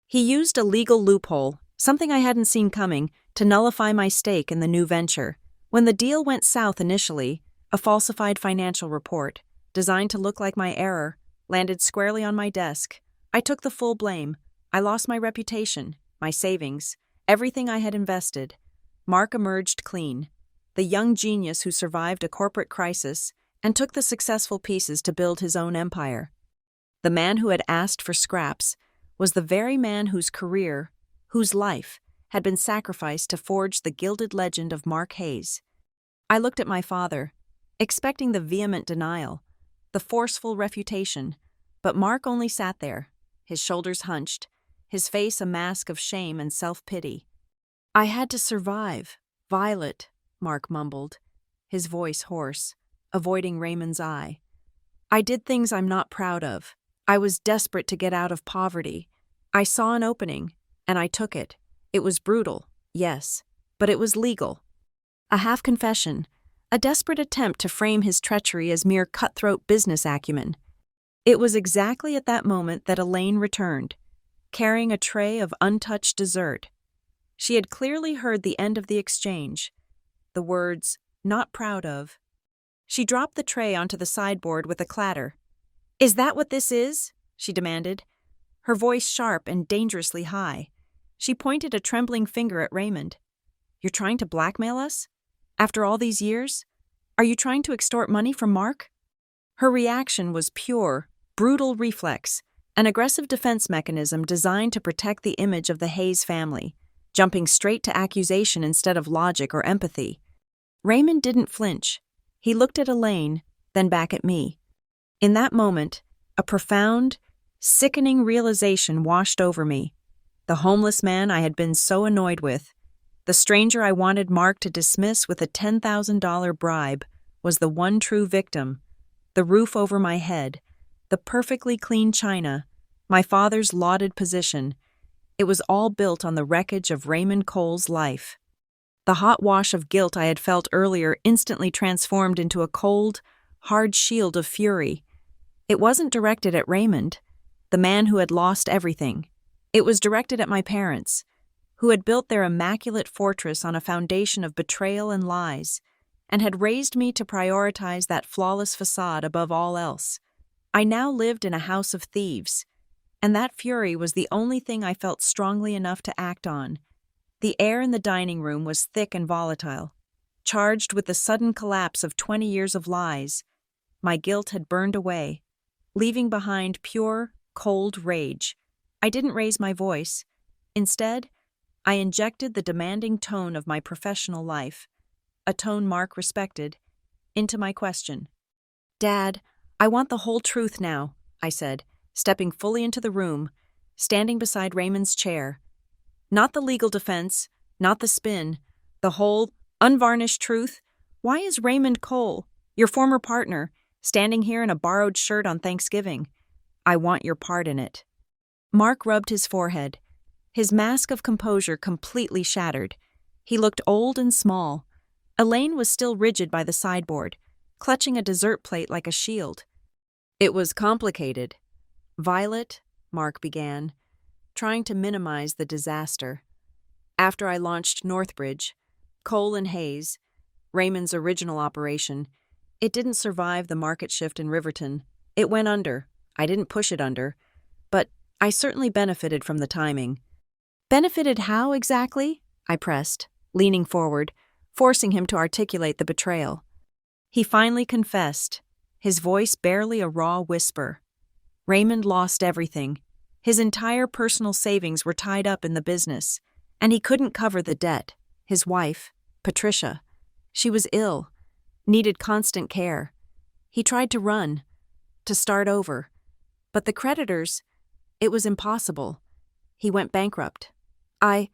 He used a legal loophole, something I hadn't seen coming, to nullify my stake in the new venture. When the deal went south initially, a falsified financial report, designed to look like my error, landed squarely on my desk. I took the full blame. I lost my reputation, my savings, everything I had invested. Mark emerged clean, the young genius who survived a corporate crisis and took the successful pieces to build his own empire. The man who had asked for scraps was the very man whose career, whose life, had been sacrificed to forge the gilded legend of Mark Hayes. I looked at my father, expecting the vehement denial, the forceful refutation, but Mark only sat there, his shoulders hunched, his face a mask of shame and self-pity. "I had to survive, Violet," Mark mumbled, his voice hoarse, avoiding Raymond's eye. "I did things I'm not proud of. I was desperate to get out of poverty. I saw an opening, and I took it. It was brutal, yes, but it was legal." A half-confession, a desperate attempt to frame his treachery as mere cutthroat business acumen. It was exactly at that moment that Elaine returned, carrying a tray of untouched dessert. She had clearly heard the end of the exchange, the words, "not proud of." She dropped the tray onto the sideboard with a clatter. "Is that what this is?" she demanded. her voice sharp and dangerously high. She pointed a trembling finger at Raymond. "You're trying to blackmail us? After all these years? Are you trying to extort money from Mark?" Her reaction was pure, brutal reflex, an aggressive defense mechanism designed to protect the image of the Hayes family, jumping straight to accusation instead of logic or empathy. Raymond didn't flinch. He looked at Elaine, then back at me. In that moment, a profound, sickening realization washed over me. The homeless man I had been so annoyed with, the stranger I wanted Mark to dismiss with a $10,000 bribe, was the one true victim. The roof over my head, the perfectly clean china, my father's lauded position, it was all built on the wreckage of Raymond Cole's life. The hot wash of guilt I had felt earlier instantly transformed into a cold, hard shield of fury. It wasn't directed at Raymond, the man who had lost everything. It was directed at my parents, who had built their immaculate fortress on a foundation of betrayal and lies, and had raised me to prioritize that flawless facade above all else. I now lived in a house of thieves, and that fury was the only thing I felt strongly enough to act on. The air in the dining room was thick and volatile, charged with the sudden collapse of 20 years of lies. My guilt had burned away, leaving behind pure, cold rage. I didn't raise my voice. Instead, I injected the demanding tone of my professional life, a tone Mark respected, into my question. "Dad, I want the whole truth now," I said, stepping fully into the room, standing beside Raymond's chair. "Not the legal defense, not the spin, the whole, unvarnished truth. Why is Raymond Cole, your former partner, standing here in a borrowed shirt on Thanksgiving? I want your part in it." Mark rubbed his forehead, his mask of composure completely shattered. He looked old and small. Elaine was still rigid by the sideboard, clutching a dessert plate like a shield. "It was complicated. Violet," Mark began, trying to minimize the disaster. "After I launched Northbridge, Cole and Hayes, Raymond's original operation, it didn't survive the market shift in Riverton. It went under. I didn't push it under, but I certainly benefited from the timing." "Benefited how exactly?" I pressed, leaning forward, forcing him to articulate the betrayal. He finally confessed, his voice barely a raw whisper. Raymond lost everything. His entire personal savings were tied up in the business, and he couldn't cover the debt. His wife, Patricia, she was ill, needed constant care. He tried to run, to start over, but the creditors, it was impossible. He went bankrupt. I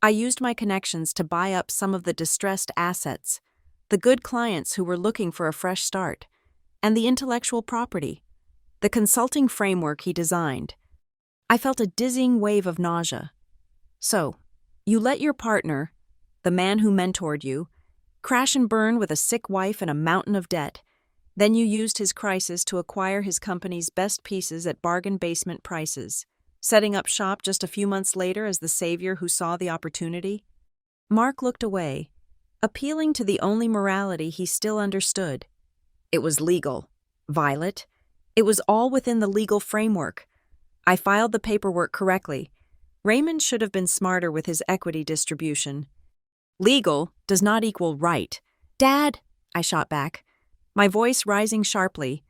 used my connections to buy up some of the distressed assets, the good clients who were looking for a fresh start, and the intellectual property, the consulting framework he designed. I felt a dizzying wave of nausea. "So, you let your partner, the man who mentored you, crash and burn with a sick wife and a mountain of debt. Then you used his crisis to acquire his company's best pieces at bargain basement prices, setting up shop just a few months later as the savior who saw the opportunity?" Mark looked away, appealing to the only morality he still understood. "It was legal, Violet. It was all within the legal framework. I filed the paperwork correctly. Raymond should have been smarter with his equity distribution. Legal does not equal right." "Dad," I shot back, my voice rising sharply,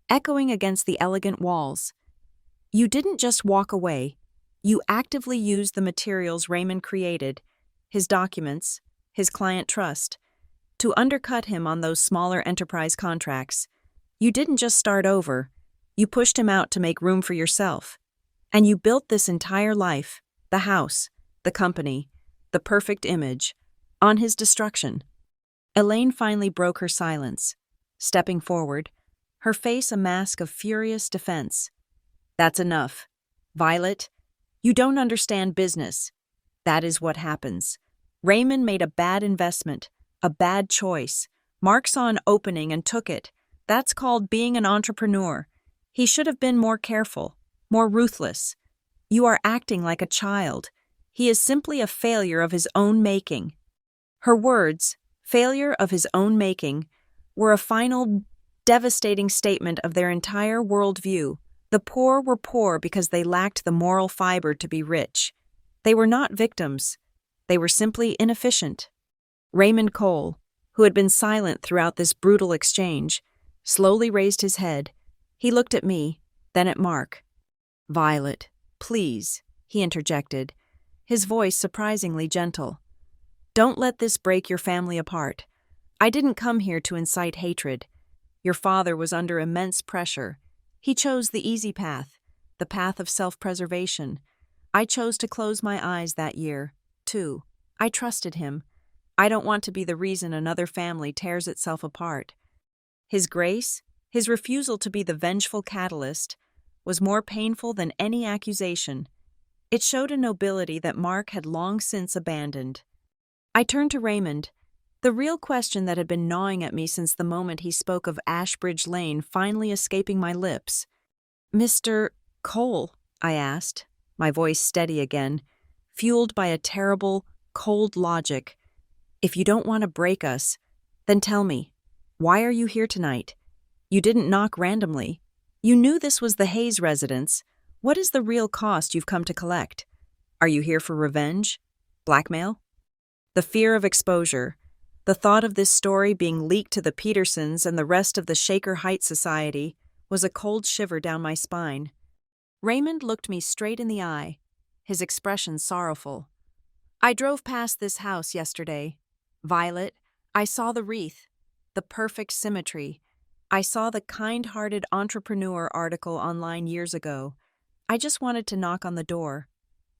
echoing against the elegant walls. "You didn't just walk away. You actively used the materials Raymond created, his documents, his client trust, to undercut him on those smaller enterprise contracts. You didn't just start over. You pushed him out to make room for yourself. And you built this entire life, the house, the company, the perfect image, on his destruction." Elaine finally broke her silence, stepping forward, her face a mask of furious defense. "That's enough. Violet, you don't understand business. That is what happens. Raymond made a bad investment, a bad choice. Mark saw an opening and took it. That's called being an entrepreneur. He should have been more careful, more ruthless. You are acting like a child. He is simply a failure of his own making." Her words, failure of his own making, were a final, devastating statement of their entire worldview, The poor were poor because they lacked the moral fiber to be rich. They were not victims. They were simply inefficient. Raymond Cole, who had been silent throughout this brutal exchange, slowly raised his head. He looked at me, then at Mark. "Violet, please," he interjected, his voice surprisingly gentle. "Don't let this break your family apart. I didn't come here to incite hatred. Your father was under immense pressure. He chose the easy path, the path of self-preservation. I chose to close my eyes that year, too. I trusted him. I don't want to be the reason another family tears itself apart." His grace, his refusal to be the vengeful catalyst, was more painful than any accusation. It showed a nobility that Mark had long since abandoned. I turned to Raymond, the real question that had been gnawing at me since the moment he spoke of Ashbridge Lane finally escaping my lips. "Mr. Cole," I asked, my voice steady again, fueled by a terrible, cold logic. "If you don't want to break us, then tell me, why are you here tonight? You didn't knock randomly. You knew this was the Hayes residence. What is the real cost you've come to collect? Are you here for revenge? Blackmail?" The fear of exposure, the thought of this story being leaked to the Petersons and the rest of the Shaker Heights Society, was a cold shiver down my spine. Raymond looked me straight in the eye, his expression sorrowful. "I drove past this house yesterday. Violet, I saw the wreath, the perfect symmetry. I saw the kind-hearted entrepreneur article online years ago. I just wanted to knock on the door.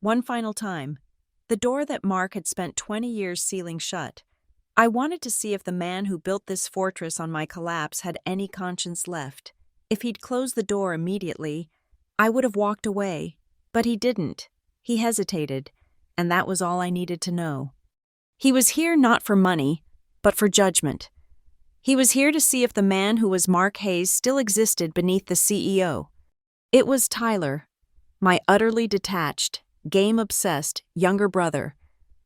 One final time. The door that Mark had spent 20 years sealing shut. I wanted to see if the man who built this fortress on my collapse had any conscience left. If he'd closed the door immediately, I would have walked away. But he didn't. He hesitated, and that was all I needed to know. He was here not for money, but for judgment. He was here to see if the man who was Mark Hayes still existed beneath the CEO. It was Tyler, my utterly detached, game-obsessed younger brother,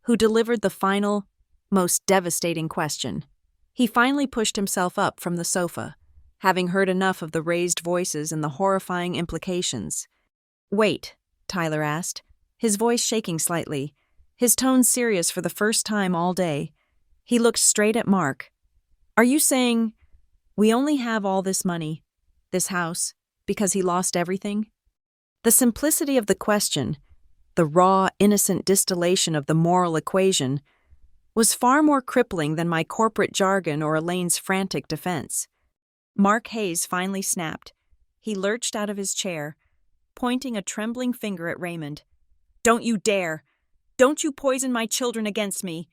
who delivered the final, most devastating question. He finally pushed himself up from the sofa, having heard enough of the raised voices and the horrifying implications. "Wait," Tyler asked, his voice shaking slightly, his tone serious for the first time all day. He looked straight at Mark. "Are you saying we only have all this money, this house, because he lost everything?" The simplicity of the question, the raw, innocent distillation of the moral equation, was far more crippling than my corporate jargon or Elaine's frantic defense. Mark Hayes finally snapped. He lurched out of his chair, pointing a trembling finger at Raymond. "Don't you dare! Don't you poison my children against me!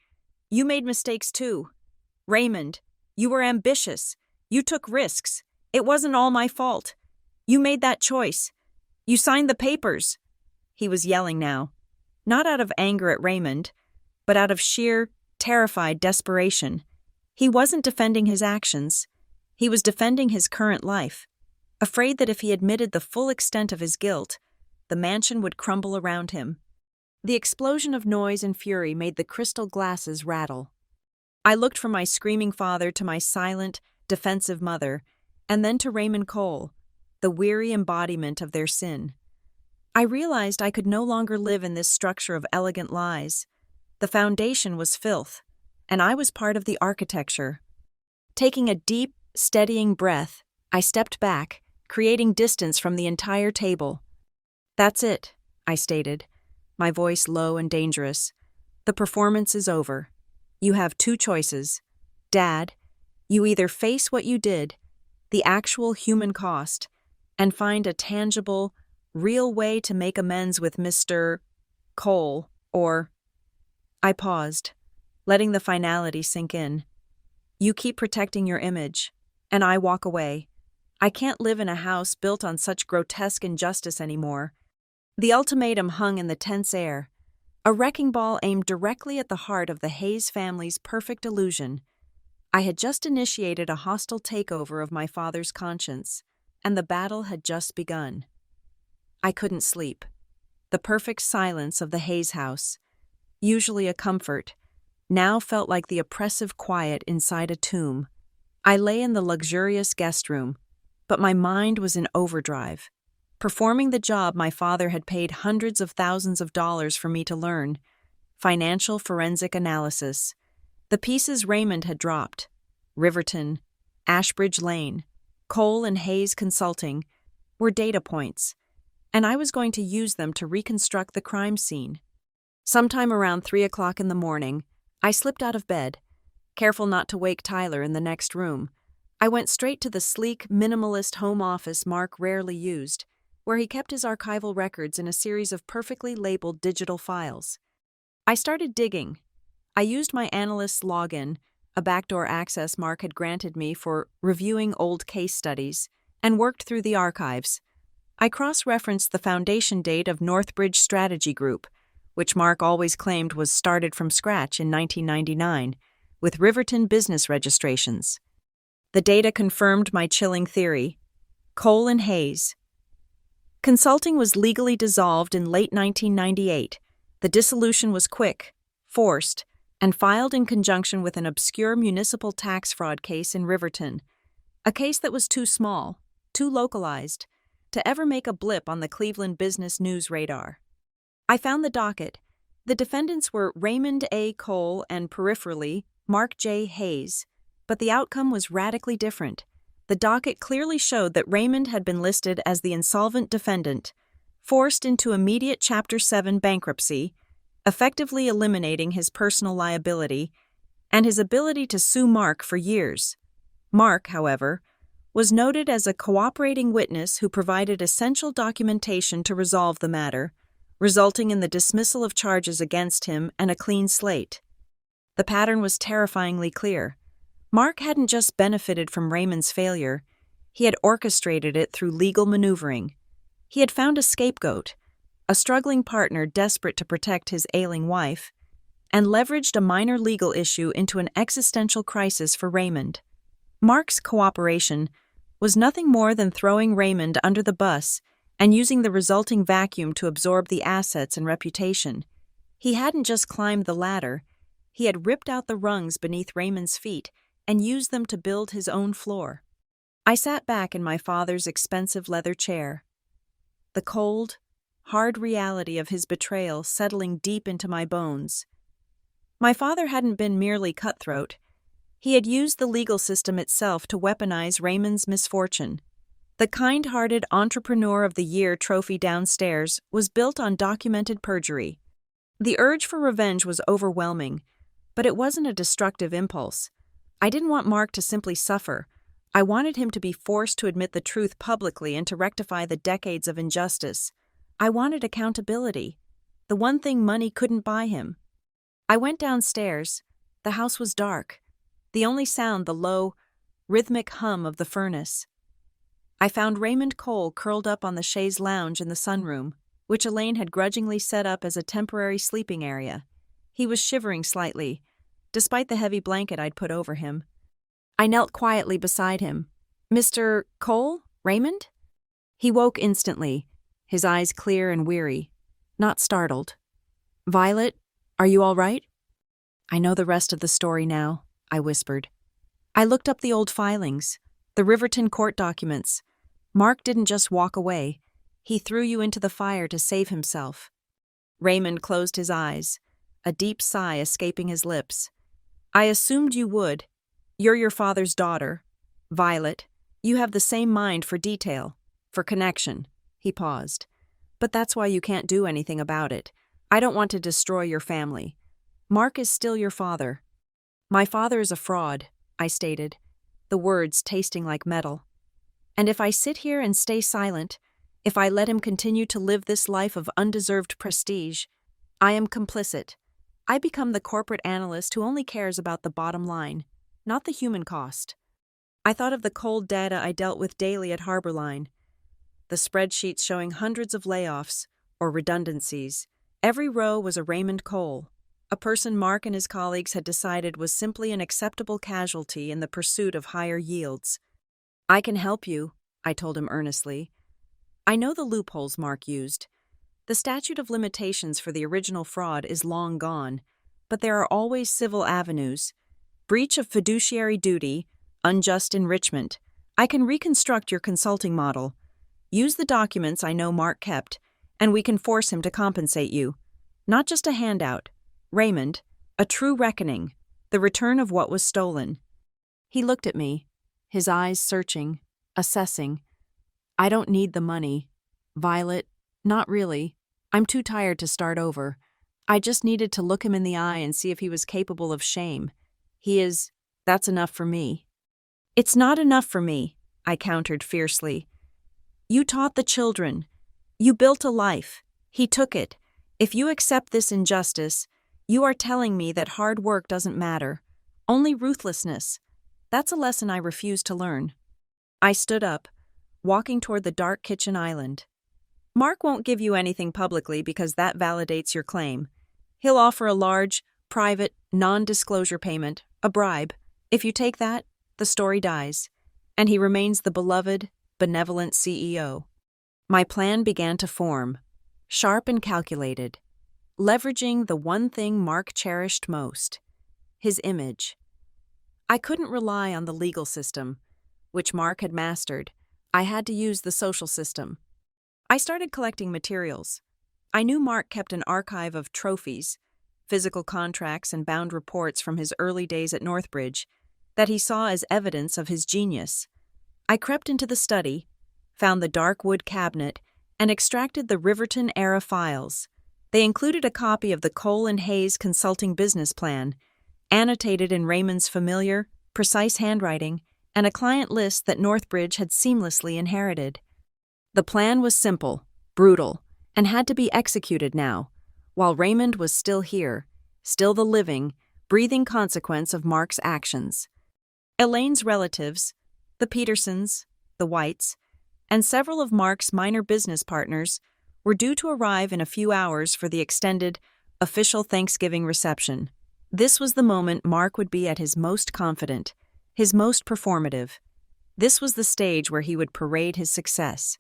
You made mistakes too. Raymond, you were ambitious. You took risks. It wasn't all my fault. You made that choice. You signed the papers." He was yelling now, not out of anger at Raymond, but out of sheer, terrified desperation. He wasn't defending his actions. He was defending his current life, afraid that if he admitted the full extent of his guilt, the mansion would crumble around him. The explosion of noise and fury made the crystal glasses rattle. I looked from my screaming father to my silent, defensive mother, and then to Raymond Cole, the weary embodiment of their sin. I realized I could no longer live in this structure of elegant lies. The foundation was filth, and I was part of the architecture. Taking a deep, steadying breath, I stepped back, creating distance from the entire table. "That's it," I stated, my voice low and dangerous. "The performance is over. You have two choices. Dad, you either face what you did, the actual human cost, and find a tangible, real way to make amends with Mr. Cole, or—" I paused, letting the finality sink in. "You keep protecting your image, and I walk away. I can't live in a house built on such grotesque injustice anymore." The ultimatum hung in the tense air, a wrecking ball aimed directly at the heart of the Hayes family's perfect illusion. I had just initiated a hostile takeover of my father's conscience, and the battle had just begun. I couldn't sleep. The perfect silence of the Hayes house, usually a comfort, now felt like the oppressive quiet inside a tomb. I lay in the luxurious guest room, but my mind was in overdrive. performing the job my father had paid hundreds of thousands of dollars for me to learn: financial forensic analysis. The pieces Raymond had dropped: Riverton, Ashbridge Lane, Cole and Hayes Consulting, were data points, and I was going to use them to reconstruct the crime scene. Sometime around 3 o'clock in the morning, I slipped out of bed, careful not to wake Tyler in the next room. I went straight to the sleek, minimalist home office Mark rarely used, where he kept his archival records in a series of perfectly labeled digital files. I started digging. I used my analyst's login, a backdoor access Mark had granted me for reviewing old case studies, and worked through the archives. I cross-referenced the foundation date of Northbridge Strategy Group, which Mark always claimed was started from scratch in 1999, with Riverton business registrations. The data confirmed my chilling theory: Cole and Hayes. Consulting was legally dissolved in late 1998. The dissolution was quick, forced, and filed in conjunction with an obscure municipal tax fraud case in Riverton, a case that was too small, too localized, to ever make a blip on the Cleveland business news radar. I found the docket. The defendants were Raymond A. Cole and, peripherally, Mark J. Hayes, but the outcome was radically different. The docket clearly showed that Raymond had been listed as the insolvent defendant, forced into immediate Chapter 7 bankruptcy, effectively eliminating his personal liability and his ability to sue Mark for years. Mark, however, was noted as a cooperating witness who provided essential documentation to resolve the matter, resulting in the dismissal of charges against him and a clean slate. The pattern was terrifyingly clear. Mark hadn't just benefited from Raymond's failure, he had orchestrated it through legal maneuvering. He had found a scapegoat, a struggling partner desperate to protect his ailing wife, and leveraged a minor legal issue into an existential crisis for Raymond. Mark's cooperation was nothing more than throwing Raymond under the bus and using the resulting vacuum to absorb the assets and reputation. He hadn't just climbed the ladder, he had ripped out the rungs beneath Raymond's feet and used them to build his own floor. I sat back in my father's expensive leather chair, the cold, hard reality of his betrayal settling deep into my bones. My father hadn't been merely cutthroat. He had used the legal system itself to weaponize Raymond's misfortune. The kind-hearted Entrepreneur of the Year trophy downstairs was built on documented perjury. The urge for revenge was overwhelming, but it wasn't a destructive impulse. I didn't want Mark to simply suffer. I wanted him to be forced to admit the truth publicly and to rectify the decades of injustice. I wanted accountability, the one thing money couldn't buy him. I went downstairs. The house was dark. The only sound the low, rhythmic hum of the furnace. I found Raymond Cole curled up on the chaise lounge in the sunroom, which Elaine had grudgingly set up as a temporary sleeping area. He was shivering slightly, despite the heavy blanket I'd put over him. I knelt quietly beside him. "Mr. Cole? Raymond?" He woke instantly, his eyes clear and weary, not startled. "Violet, are you all right?" "I know the rest of the story now," I whispered. I looked up the old filings, the Riverton court documents. Mark didn't just walk away. He threw you into the fire to save himself. Raymond closed his eyes, a deep sigh escaping his lips. "I assumed you would. You're your father's daughter. Violet, you have the same mind for detail, for connection." He paused. "But that's why you can't do anything about it. I don't want to destroy your family. Mark is still your father." "My father is a fraud," I stated, the words tasting like metal. "And if I sit here and stay silent, if I let him continue to live this life of undeserved prestige, I am complicit. I become the corporate analyst who only cares about the bottom line, not the human cost." I thought of the cold data I dealt with daily at Harborline, the spreadsheets showing hundreds of layoffs or redundancies. Every row was a Raymond Cole, a person Mark and his colleagues had decided was simply an acceptable casualty in the pursuit of higher yields. "I can help you," I told him earnestly. "I know the loopholes Mark used. The statute of limitations for the original fraud is long gone, but there are always civil avenues. Breach of fiduciary duty, unjust enrichment. I can reconstruct your consulting model. Use the documents I know Mark kept, and we can force him to compensate you. Not just a handout. Raymond, a true reckoning, the return of what was stolen." He looked at me, his eyes searching, assessing. "I don't need the money. Violet, not really. I'm too tired to start over. I just needed to look him in the eye and see if he was capable of shame. He is. That's enough for me." "It's not enough for me," I countered fiercely. "You taught the children. You built a life. He took it. If you accept this injustice, you are telling me that hard work doesn't matter. Only ruthlessness. That's a lesson I refuse to learn." I stood up, walking toward the dark kitchen island. "Mark won't give you anything publicly because that validates your claim. He'll offer a large, private, non-disclosure payment, a bribe. If you take that, the story dies, and he remains the beloved, benevolent CEO." My plan began to form, sharp and calculated, leveraging the one thing Mark cherished most: his image. I couldn't rely on the legal system, which Mark had mastered. I had to use the social system. I started collecting materials. I knew Mark kept an archive of trophies, physical contracts, and bound reports from his early days at Northbridge that he saw as evidence of his genius. I crept into the study, found the dark wood cabinet, and extracted the Riverton-era files. They included a copy of the Cole and Hayes Consulting Business Plan, annotated in Raymond's familiar, precise handwriting, and a client list that Northbridge had seamlessly inherited. The plan was simple, brutal, and had to be executed now, while Raymond was still here, still the living, breathing consequence of Mark's actions. Elaine's relatives, the Petersons, the Whites, and several of Mark's minor business partners were due to arrive in a few hours for the extended, official Thanksgiving reception. This was the moment Mark would be at his most confident, his most performative. This was the stage where he would parade his success.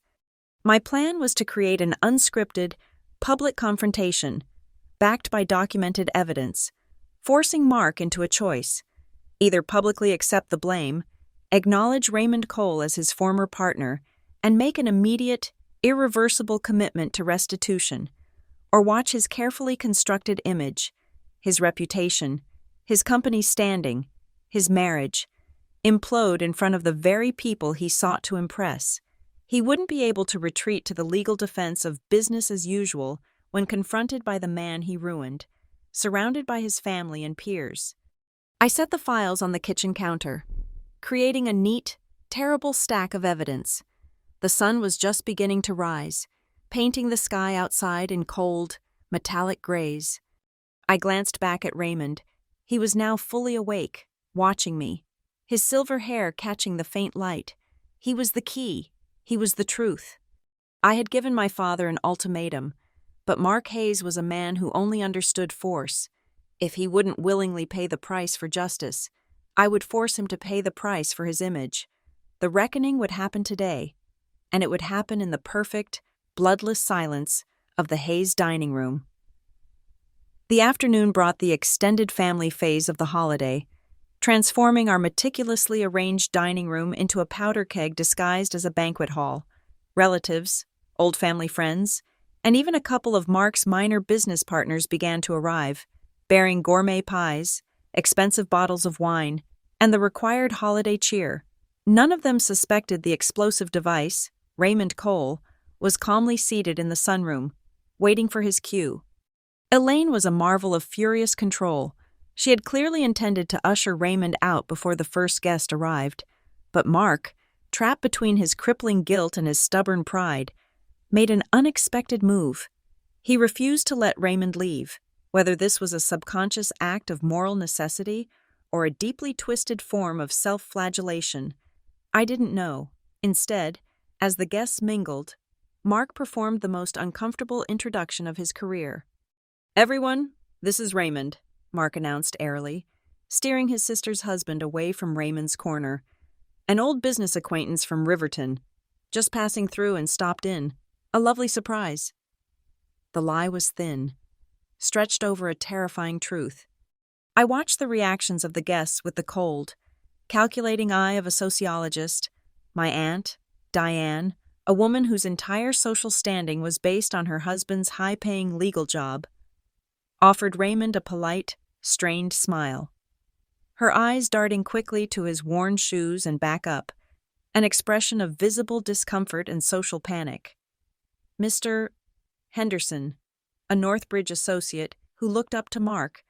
My plan was to create an unscripted, public confrontation, backed by documented evidence, forcing Mark into a choice: either publicly accept the blame, acknowledge Raymond Cole as his former partner, and make an immediate, irreversible commitment to restitution, or watch his carefully constructed image, his reputation, his company's standing, his marriage, implode in front of the very people he sought to impress. He wouldn't be able to retreat to the legal defense of business as usual when confronted by the man he ruined, surrounded by his family and peers. I set the files on the kitchen counter, creating a neat, terrible stack of evidence. The sun was just beginning to rise, painting the sky outside in cold, metallic grays. I glanced back at Raymond. He was now fully awake, watching me, his silver hair catching the faint light. He was the key. He was the truth. I had given my father an ultimatum, but Mark Hayes was a man who only understood force. If he wouldn't willingly pay the price for justice, I would force him to pay the price for his image. The reckoning would happen today, and it would happen in the perfect, bloodless silence of the Hayes dining room. The afternoon brought the extended family phase of the holiday, transforming our meticulously arranged dining room into a powder keg disguised as a banquet hall. Relatives, old family friends, and even a couple of Mark's minor business partners began to arrive, bearing gourmet pies, expensive bottles of wine, and the required holiday cheer. None of them suspected the explosive device, Raymond Cole, was calmly seated in the sunroom, waiting for his cue. Elaine was a marvel of furious control. She had clearly intended to usher Raymond out before the first guest arrived, but Mark, trapped between his crippling guilt and his stubborn pride, made an unexpected move. He refused to let Raymond leave, whether this was a subconscious act of moral necessity or a deeply twisted form of self-flagellation. I didn't know. Instead, as the guests mingled, Mark performed the most uncomfortable introduction of his career. "Everyone, this is Raymond," Mark announced airily, steering his sister's husband away from Raymond's corner. "An old business acquaintance from Riverton, just passing through and stopped in. A lovely surprise." The lie was thin, stretched over a terrifying truth. I watched the reactions of the guests with the cold, calculating eye of a sociologist: my aunt, Diane, a woman whose entire social standing was based on her husband's high-paying legal job, offered Raymond a polite, strained smile. Her eyes darting quickly to his worn shoes and back up, an expression of visible discomfort and social panic. Mr. Henderson, a Northbridge associate who looked up to Mark,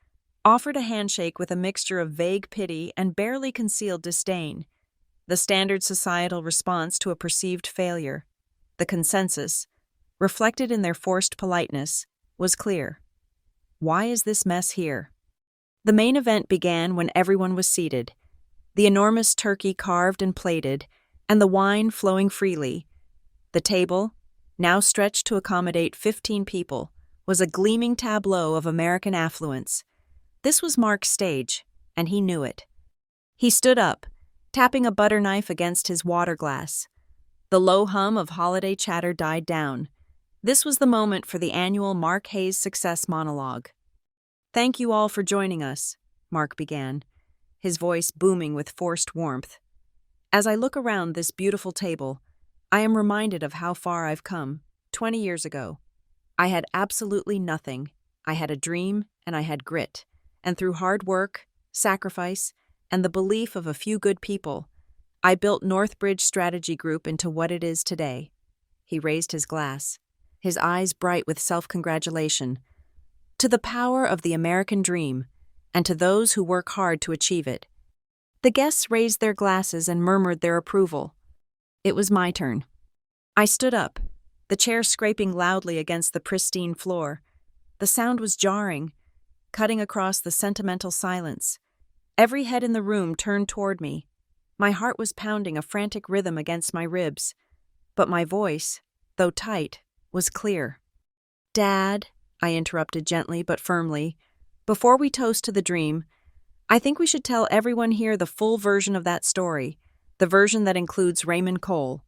offered a handshake with a mixture of vague pity and barely concealed disdain, the standard societal response to a perceived failure. The consensus, reflected in their forced politeness, was clear. Why is this mess here? The main event began when everyone was seated, the enormous turkey carved and plated, and the wine flowing freely. The table, now stretched to accommodate 15 people, was a gleaming tableau of American affluence. This was Mark's stage, and he knew it. He stood up, tapping a butter knife against his water glass. The low hum of holiday chatter died down. This was the moment for the annual Mark Hayes success monologue. "Thank you all for joining us," Mark began, his voice booming with forced warmth. "As I look around this beautiful table, I am reminded of how far I've come. 20 years ago, I had absolutely nothing. I had a dream and I had grit. And through hard work, sacrifice, and the belief of a few good people, I built Northbridge Strategy Group into what it is today." He raised his glass, his eyes bright with self-congratulation. "To the power of the American dream, and to those who work hard to achieve it." The guests raised their glasses and murmured their approval. It was my turn. I stood up, the chair scraping loudly against the pristine floor. The sound was jarring, cutting across the sentimental silence. Every head in the room turned toward me. My heart was pounding a frantic rhythm against my ribs, but my voice, though tight, was clear. "Dad," I interrupted gently but firmly, "before we toast to the dream, I think we should tell everyone here the full version of that story, the version that includes Raymond Cole."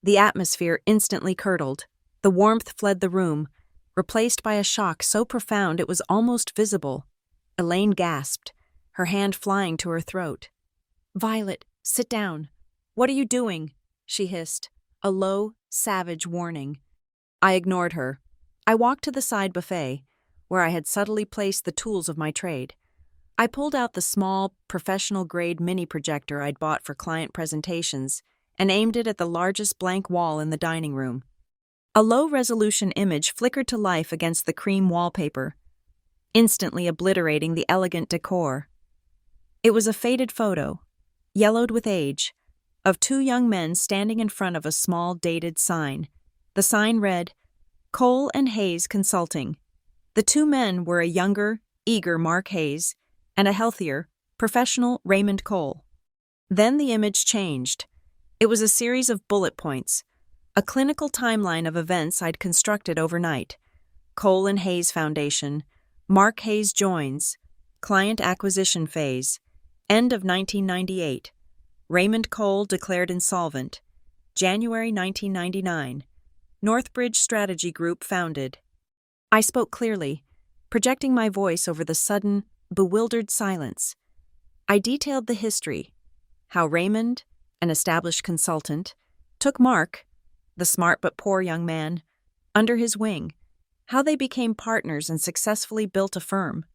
The atmosphere instantly curdled. The warmth fled the room, replaced by a shock so profound it was almost visible. Elaine gasped, her hand flying to her throat. "Violet, sit down. What are you doing?" she hissed, a low, savage warning. I ignored her. I walked to the side buffet, where I had subtly placed the tools of my trade. I pulled out the small, professional-grade mini-projector I'd bought for client presentations and aimed it at the largest blank wall in the dining room. A low-resolution image flickered to life against the cream wallpaper, instantly obliterating the elegant decor. It was a faded photo, yellowed with age, of two young men standing in front of a small, dated sign. The sign read, "Cole and Hayes Consulting." The two men were a younger, eager Mark Hayes and a healthier, professional Raymond Cole. Then the image changed. It was a series of bullet points, a clinical timeline of events I'd constructed overnight. Cole and Hayes Foundation, Mark Hayes joins, client acquisition phase, end of 1998, Raymond Cole declared insolvent, January 1999, Northbridge Strategy Group founded. I spoke clearly, projecting my voice over the sudden, bewildered silence. I detailed the history, how Raymond, an established consultant, took Mark, the smart but poor young man, under his wing, how they became partners and successfully built a firm.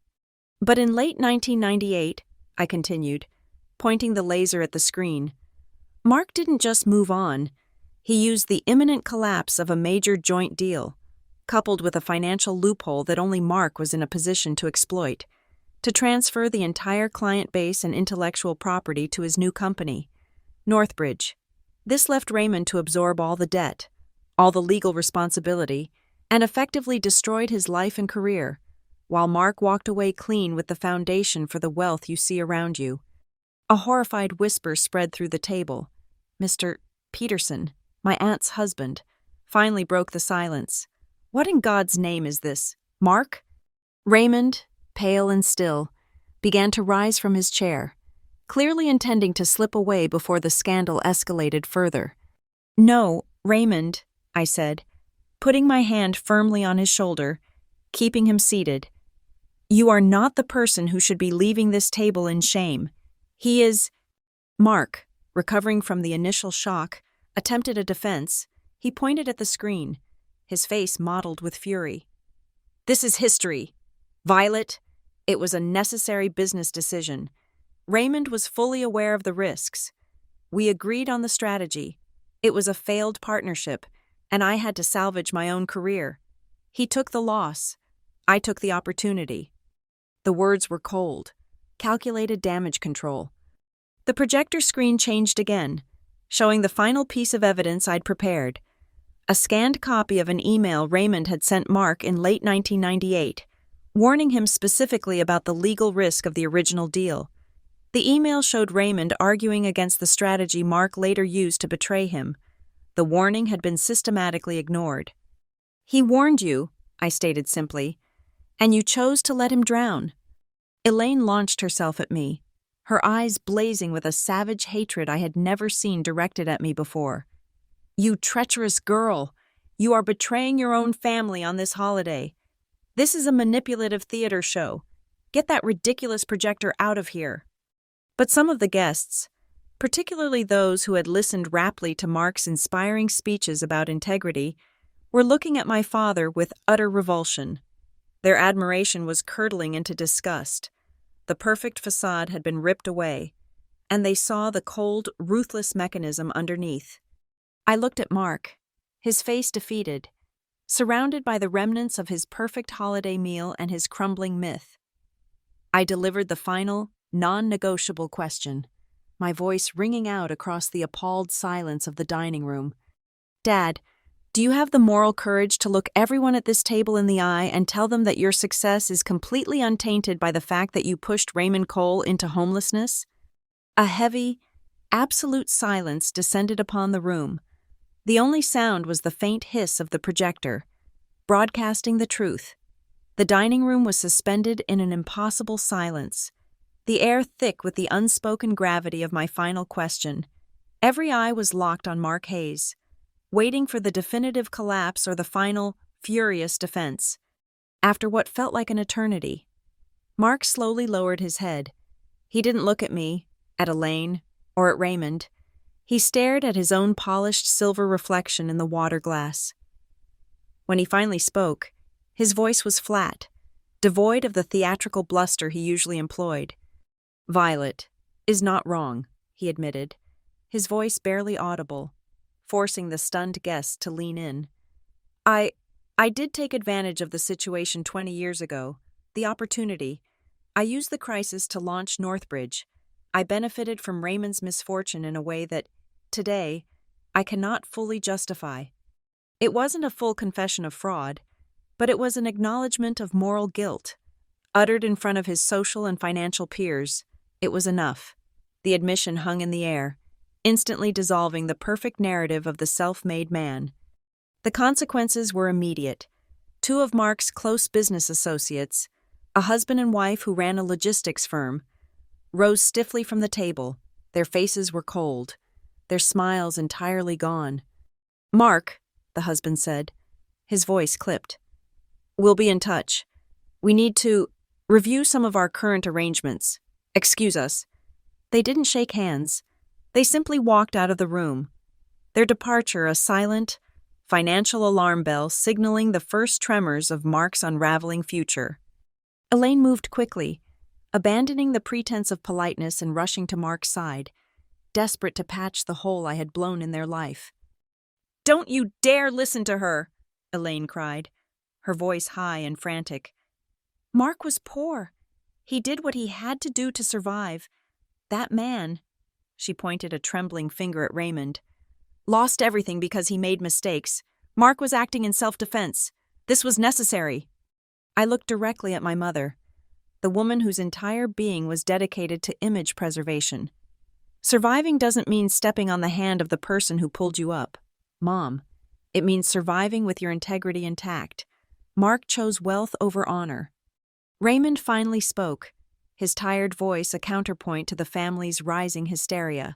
But in late 1998, I continued, pointing the laser at the screen, Mark didn't just move on. He used the imminent collapse of a major joint deal, coupled with a financial loophole that only Mark was in a position to exploit, to transfer the entire client base and intellectual property to his new company, Northbridge. This left Raymond to absorb all the debt, all the legal responsibility, and effectively destroyed his life and career, while Mark walked away clean with the foundation for the wealth you see around you. A horrified whisper spread through the table. Mr. Peterson, my aunt's husband, finally broke the silence. "What in God's name is this, Mark?" Raymond, pale and still, began to rise from his chair, clearly intending to slip away before the scandal escalated further. "No, Raymond," I said, putting my hand firmly on his shoulder, keeping him seated. "You are not the person who should be leaving this table in shame. He is—" Mark, recovering from the initial shock, attempted a defense, He pointed at the screen, his face mottled with fury. "This is history. Violet, it was a necessary business decision. Raymond was fully aware of the risks. We agreed on the strategy. It was a failed partnership, and I had to salvage my own career. He took the loss. I took the opportunity." The words were cold, calculated damage control. The projector screen changed again, showing the final piece of evidence I'd prepared. A scanned copy of an email Raymond had sent Mark in late 1998, warning him specifically about the legal risk of the original deal. The email showed Raymond arguing against the strategy Mark later used to betray him. The warning had been systematically ignored. "He warned you," I stated simply, "and you chose to let him drown." Elaine launched herself at me, her eyes blazing with a savage hatred I had never seen directed at me before. "You treacherous girl! You are betraying your own family on this holiday. This is a manipulative theater show. Get that ridiculous projector out of here." But some of the guests, particularly those who had listened raptly to Mark's inspiring speeches about integrity, were looking at my father with utter revulsion. Their admiration was curdling into disgust. The perfect facade had been ripped away, and they saw the cold, ruthless mechanism underneath. I looked at Mark, his face defeated, surrounded by the remnants of his perfect holiday meal and his crumbling myth. I delivered the final, non-negotiable question, my voice ringing out across the appalled silence of the dining room. "Dad, do you have the moral courage to look everyone at this table in the eye and tell them that your success is completely untainted by the fact that you pushed Raymond Cole into homelessness?" A heavy, absolute silence descended upon the room. The only sound was the faint hiss of the projector, broadcasting the truth. The dining room was suspended in an impossible silence, the air thick with the unspoken gravity of my final question. Every eye was locked on Mark Hayes, waiting for the definitive collapse or the final, furious defense. After what felt like an eternity, Mark slowly lowered his head. He didn't look at me, at Elaine, or at Raymond. He stared at his own polished silver reflection in the water glass. When he finally spoke, his voice was flat, devoid of the theatrical bluster he usually employed. "Violet is not wrong," he admitted, his voice barely audible, forcing the stunned guests to lean in. I did take advantage of the situation 20 years ago, the opportunity. I used the crisis to launch Northbridge. I benefited from Raymond's misfortune in a way that, today, I cannot fully justify. It wasn't a full confession of fraud, but it was an acknowledgement of moral guilt. Uttered in front of his social and financial peers, it was enough. The admission hung in the air, instantly dissolving the perfect narrative of the self-made man. The consequences were immediate. Two of Mark's close business associates, a husband and wife who ran a logistics firm, rose stiffly from the table. Their faces were cold, their smiles entirely gone. "Mark," the husband said, his voice clipped, "we'll be in touch. We need to review some of our current arrangements. Excuse us." They didn't shake hands. They simply walked out of the room, their departure a silent, financial alarm bell signaling the first tremors of Mark's unraveling future. Elaine moved quickly, abandoning the pretense of politeness and rushing to Mark's side, desperate to patch the hole I had blown in their life. "Don't you dare listen to her!" Elaine cried, her voice high and frantic. "Mark was poor. He did what he had to do to survive. That man," she pointed a trembling finger at Raymond, "lost everything because he made mistakes. Mark was acting in self-defense. This was necessary." I looked directly at my mother, the woman whose entire being was dedicated to image preservation. Surviving doesn't mean stepping on the hand of the person who pulled you up, Mom. It means surviving with your integrity intact. Mark chose wealth over honor. Raymond finally spoke, his tired voice a counterpoint to the family's rising hysteria.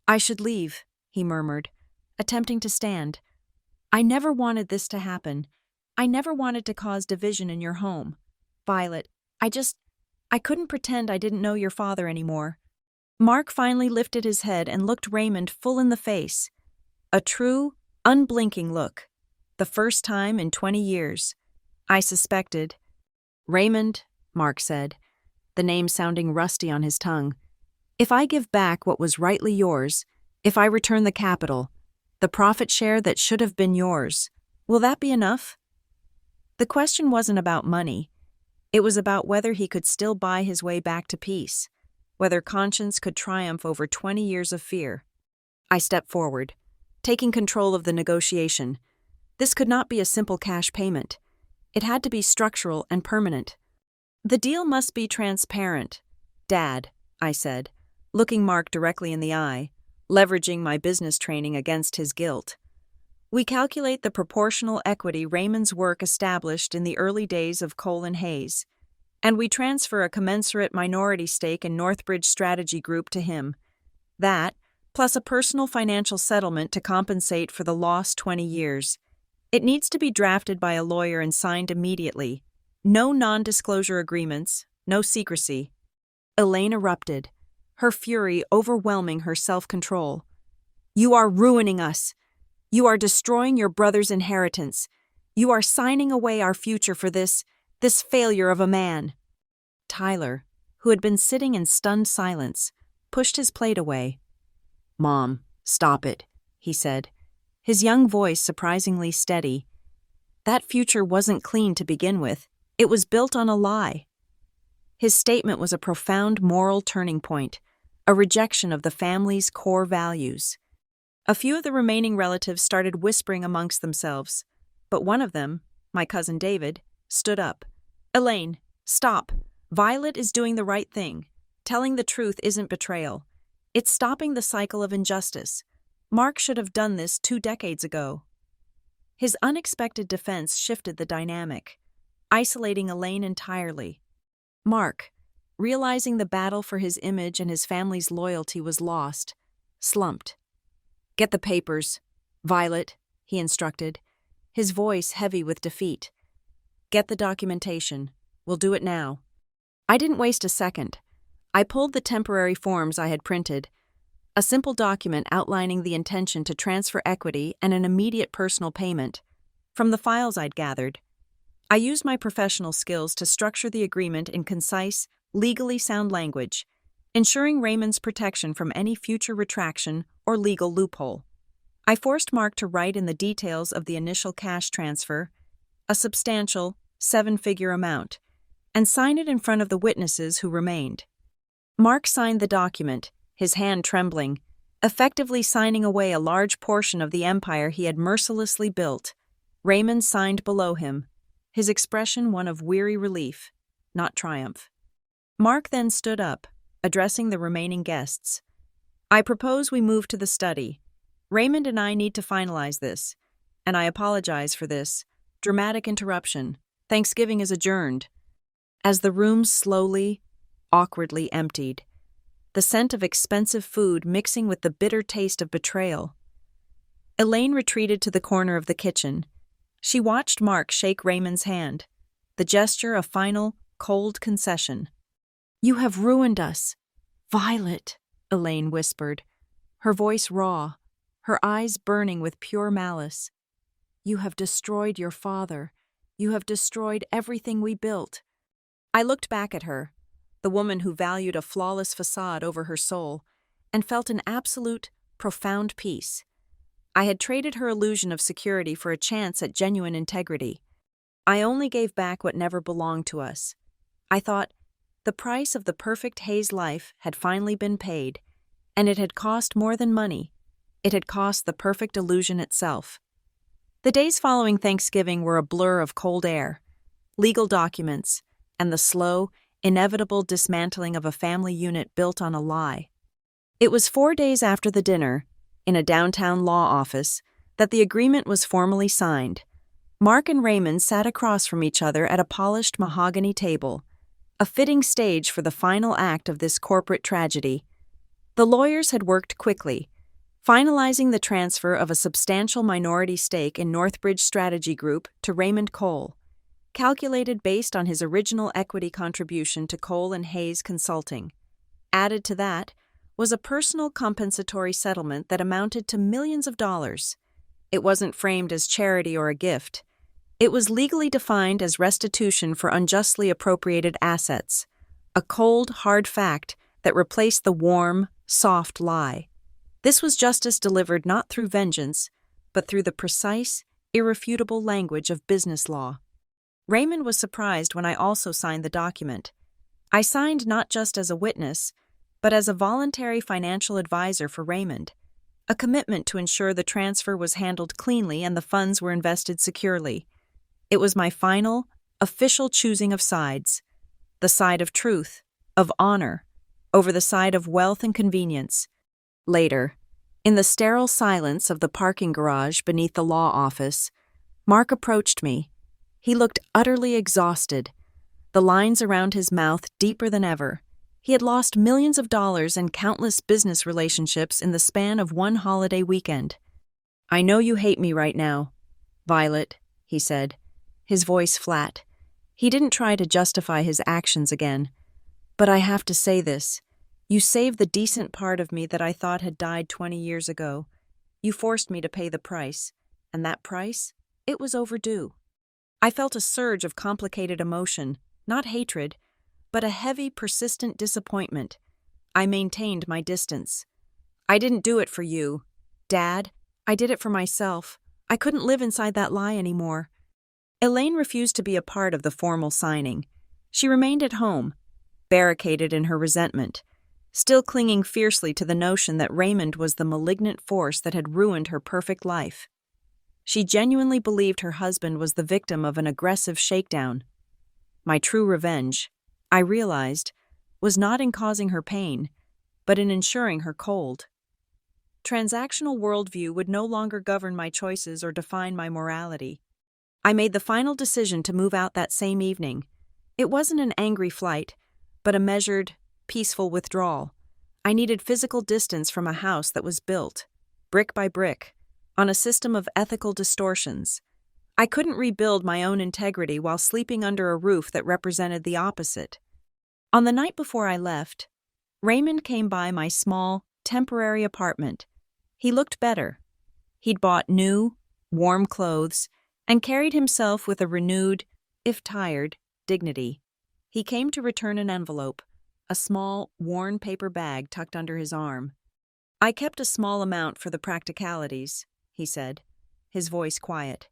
"I should leave," he murmured, attempting to stand. "I never wanted this to happen. I never wanted to cause division in your home. Violet, I couldn't pretend I didn't know your father anymore." Mark finally lifted his head and looked Raymond full in the face. A true, Unblinking look. The first time in 20 years. I suspected. Raymond, Mark said, the name sounding rusty on his tongue. If I give back what was rightly yours, if I return the capital, the profit share that should have been yours, will that be enough? The question wasn't about money. It was about whether he could still buy his way back to peace, whether conscience could triumph over 20 years of fear. I stepped forward, taking control of the negotiation. This could not be a simple cash payment. It had to be structural and permanent. The deal must be transparent, Dad, I said, looking Mark directly in the eye, leveraging my business training against his guilt. We calculate the proportional equity Raymond's work established in the early days of Cole and Hayes, and we transfer a commensurate minority stake in Northbridge Strategy Group to him. That, plus a personal financial settlement to compensate for the lost 20 years. It needs to be drafted by a lawyer and signed immediately. No non-disclosure agreements, no secrecy. Elaine erupted, her fury overwhelming her self-control. You are ruining us. You are destroying your brother's inheritance. You are signing away our future for this failure of a man. Tyler, who had been sitting in stunned silence, pushed his plate away. Mom, stop it, he said, his young voice surprisingly steady. That future wasn't clean to begin with. It was built on a lie. His statement was a profound moral turning point, a rejection of the family's core values. A few of the remaining relatives started whispering amongst themselves, but one of them, my cousin David, stood up. Elaine, stop. Violet is doing the right thing. Telling the truth isn't betrayal. It's stopping the cycle of injustice. Mark should have done this 2 decades ago. His unexpected defense shifted the dynamic, isolating Elaine entirely. Mark, realizing the battle for his image and his family's loyalty was lost, slumped. Get the papers, Violet, he instructed, his voice heavy with defeat. Get the documentation. We'll do it now. I didn't waste a second. I pulled the temporary forms I had printed, a simple document outlining the intention to transfer equity and an immediate personal payment, from the files I'd gathered. I used my professional skills to structure the agreement in concise, legally sound language, ensuring Raymond's protection from any future retraction or legal loophole. I forced Mark to write in the details of the initial cash transfer, a substantial, 7-figure amount, and sign it in front of the witnesses who remained. Mark signed the document, his hand trembling, effectively signing away a large portion of the empire he had mercilessly built. Raymond signed below him, his expression one of weary relief, not triumph. Mark then stood up, addressing the remaining guests. I propose we move to the study. Raymond and I need to finalize this, and I apologize for this dramatic interruption. Thanksgiving is adjourned. As the room slowly, awkwardly emptied, the scent of expensive food mixing with the bitter taste of betrayal. Elaine retreated to the corner of the kitchen. She watched Mark shake Raymond's hand, the gesture a final, cold concession. You have ruined us. Violet, Elaine whispered, her voice raw, her eyes burning with pure malice. You have destroyed your father. You have destroyed everything we built. I looked back at her, the woman who valued a flawless facade over her soul, and felt an absolute, profound peace. I had traded her illusion of security for a chance at genuine integrity. I only gave back what never belonged to us. I thought, the price of the perfect Hayes life had finally been paid, and it had cost more than money. It had cost the perfect illusion itself. The days following Thanksgiving were a blur of cold air, legal documents, and the slow, inevitable dismantling of a family unit built on a lie. It was 4 days after the dinner, in a downtown law office, that the agreement was formally signed. Mark and Raymond sat across from each other at a polished mahogany table, a fitting stage for the final act of this corporate tragedy. The lawyers had worked quickly, finalizing the transfer of a substantial minority stake in Northbridge Strategy Group to Raymond Cole, calculated based on his original equity contribution to Cole and Hayes Consulting. Added to that was a personal compensatory settlement that amounted to millions of dollars. It wasn't framed as charity or a gift. It was legally defined as restitution for unjustly appropriated assets, a cold, hard fact that replaced the warm, soft lie. This was justice delivered not through vengeance, but through the precise, irrefutable language of business law. Raymond was surprised when I also signed the document. I signed not just as a witness, but as a voluntary financial advisor for Raymond, a commitment to ensure the transfer was handled cleanly and the funds were invested securely. It was my final, official choosing of sides, the side of truth, of honor, over the side of wealth and convenience. Later, in the sterile silence of the parking garage beneath the law office, Mark approached me. He looked utterly exhausted, the lines around his mouth deeper than ever. He had lost millions of dollars and countless business relationships in the span of one holiday weekend. "I know you hate me right now, Violet," he said, his voice flat. He didn't try to justify his actions again. "But I have to say this. You saved the decent part of me that I thought had died 20 years ago. You forced me to pay the price, and that price, it was overdue." I felt a surge of complicated emotion, not hatred, but a heavy, persistent disappointment. I maintained my distance. "I didn't do it for you, Dad. I did it for myself. I couldn't live inside that lie anymore." Elaine refused to be a part of the formal signing. She remained at home, barricaded in her resentment, still clinging fiercely to the notion that Raymond was the malignant force that had ruined her perfect life. She genuinely believed her husband was the victim of an aggressive shakedown. My true revenge, I realized, was not in causing her pain, but in ensuring her cold. Transactional worldview would no longer govern my choices or define my morality. I made the final decision to move out that same evening. It wasn't an angry flight, but a measured, peaceful withdrawal. I needed physical distance from a house that was built, brick by brick, on a system of ethical distortions. I couldn't rebuild my own integrity while sleeping under a roof that represented the opposite. On the night before I left, Raymond came by my small, temporary apartment. He looked better. He'd bought new, warm clothes and carried himself with a renewed, if tired, dignity. He came to return an envelope, a small, worn paper bag tucked under his arm. "I kept a small amount for the practicalities," he said, his voice quiet.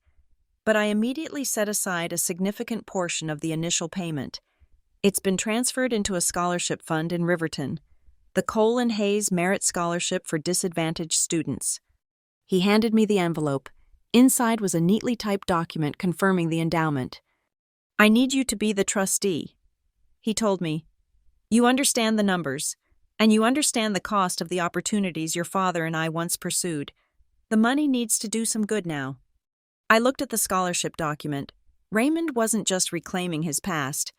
"But I immediately set aside a significant portion of the initial payment. It's been transferred into a scholarship fund in Riverton, the Cole and Hayes Merit Scholarship for Disadvantaged Students." He handed me the envelope. Inside was a neatly typed document confirming the endowment. "I need you to be the trustee," he told me. "You understand the numbers, and you understand the cost of the opportunities your father and I once pursued. The money needs to do some good now." I looked at the scholarship document. Raymond wasn't just reclaiming his past.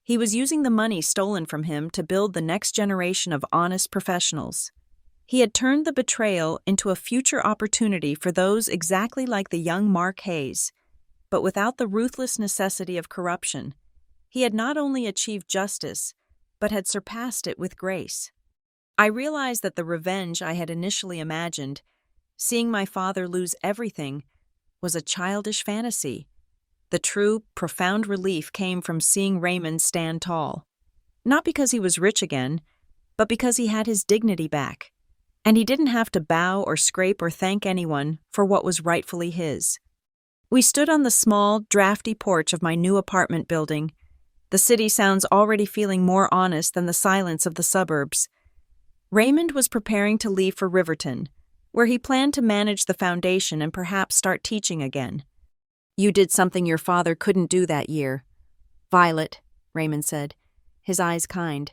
He was using the money stolen from him to build the next generation of honest professionals. He had turned the betrayal into a future opportunity for those exactly like the young Mark Hayes, but without the ruthless necessity of corruption. He had not only achieved justice, but had surpassed it with grace. I realized that the revenge I had initially imagined, seeing my father lose everything, was a childish fantasy. The true, profound relief came from seeing Raymond stand tall. Not because he was rich again, but because he had his dignity back, and he didn't have to bow or scrape or thank anyone for what was rightfully his. We stood on the small, drafty porch of my new apartment building, the city sounds already feeling more honest than the silence of the suburbs. Raymond was preparing to leave for Riverton, where he planned to manage the foundation and perhaps start teaching again. "You did something your father couldn't do that year, Violet," Raymond said, his eyes kind.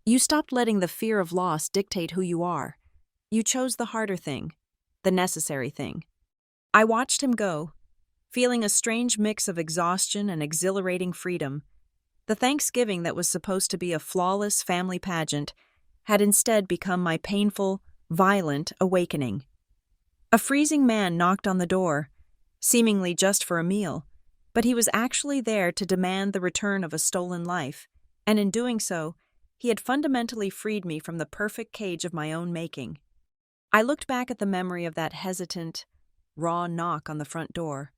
"You stopped letting the fear of loss dictate who you are. You chose the harder thing, the necessary thing." I watched him go, feeling a strange mix of exhaustion and exhilarating freedom. The Thanksgiving that was supposed to be a flawless family pageant had instead become my painful, violent awakening. A freezing man knocked on the door, seemingly just for a meal, but he was actually there to demand the return of a stolen life, and in doing so, he had fundamentally freed me from the perfect cage of my own making. I looked back at the memory of that hesitant, raw knock on the front door.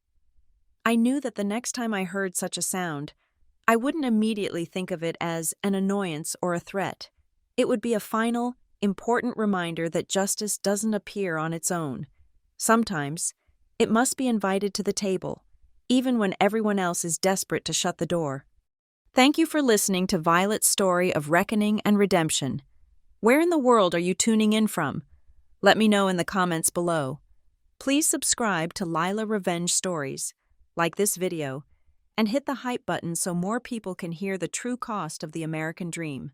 I knew that the next time I heard such a sound, I wouldn't immediately think of it as an annoyance or a threat. It would be a final, important reminder that justice doesn't appear on its own. Sometimes, it must be invited to the table, even when everyone else is desperate to shut the door. Thank you for listening to Violet's story of reckoning and redemption. Where in the world are you tuning in from? Let me know in the comments below. Please subscribe to Lila Revenge Stories, like this video, and hit the hype button so more people can hear the true cost of the American dream.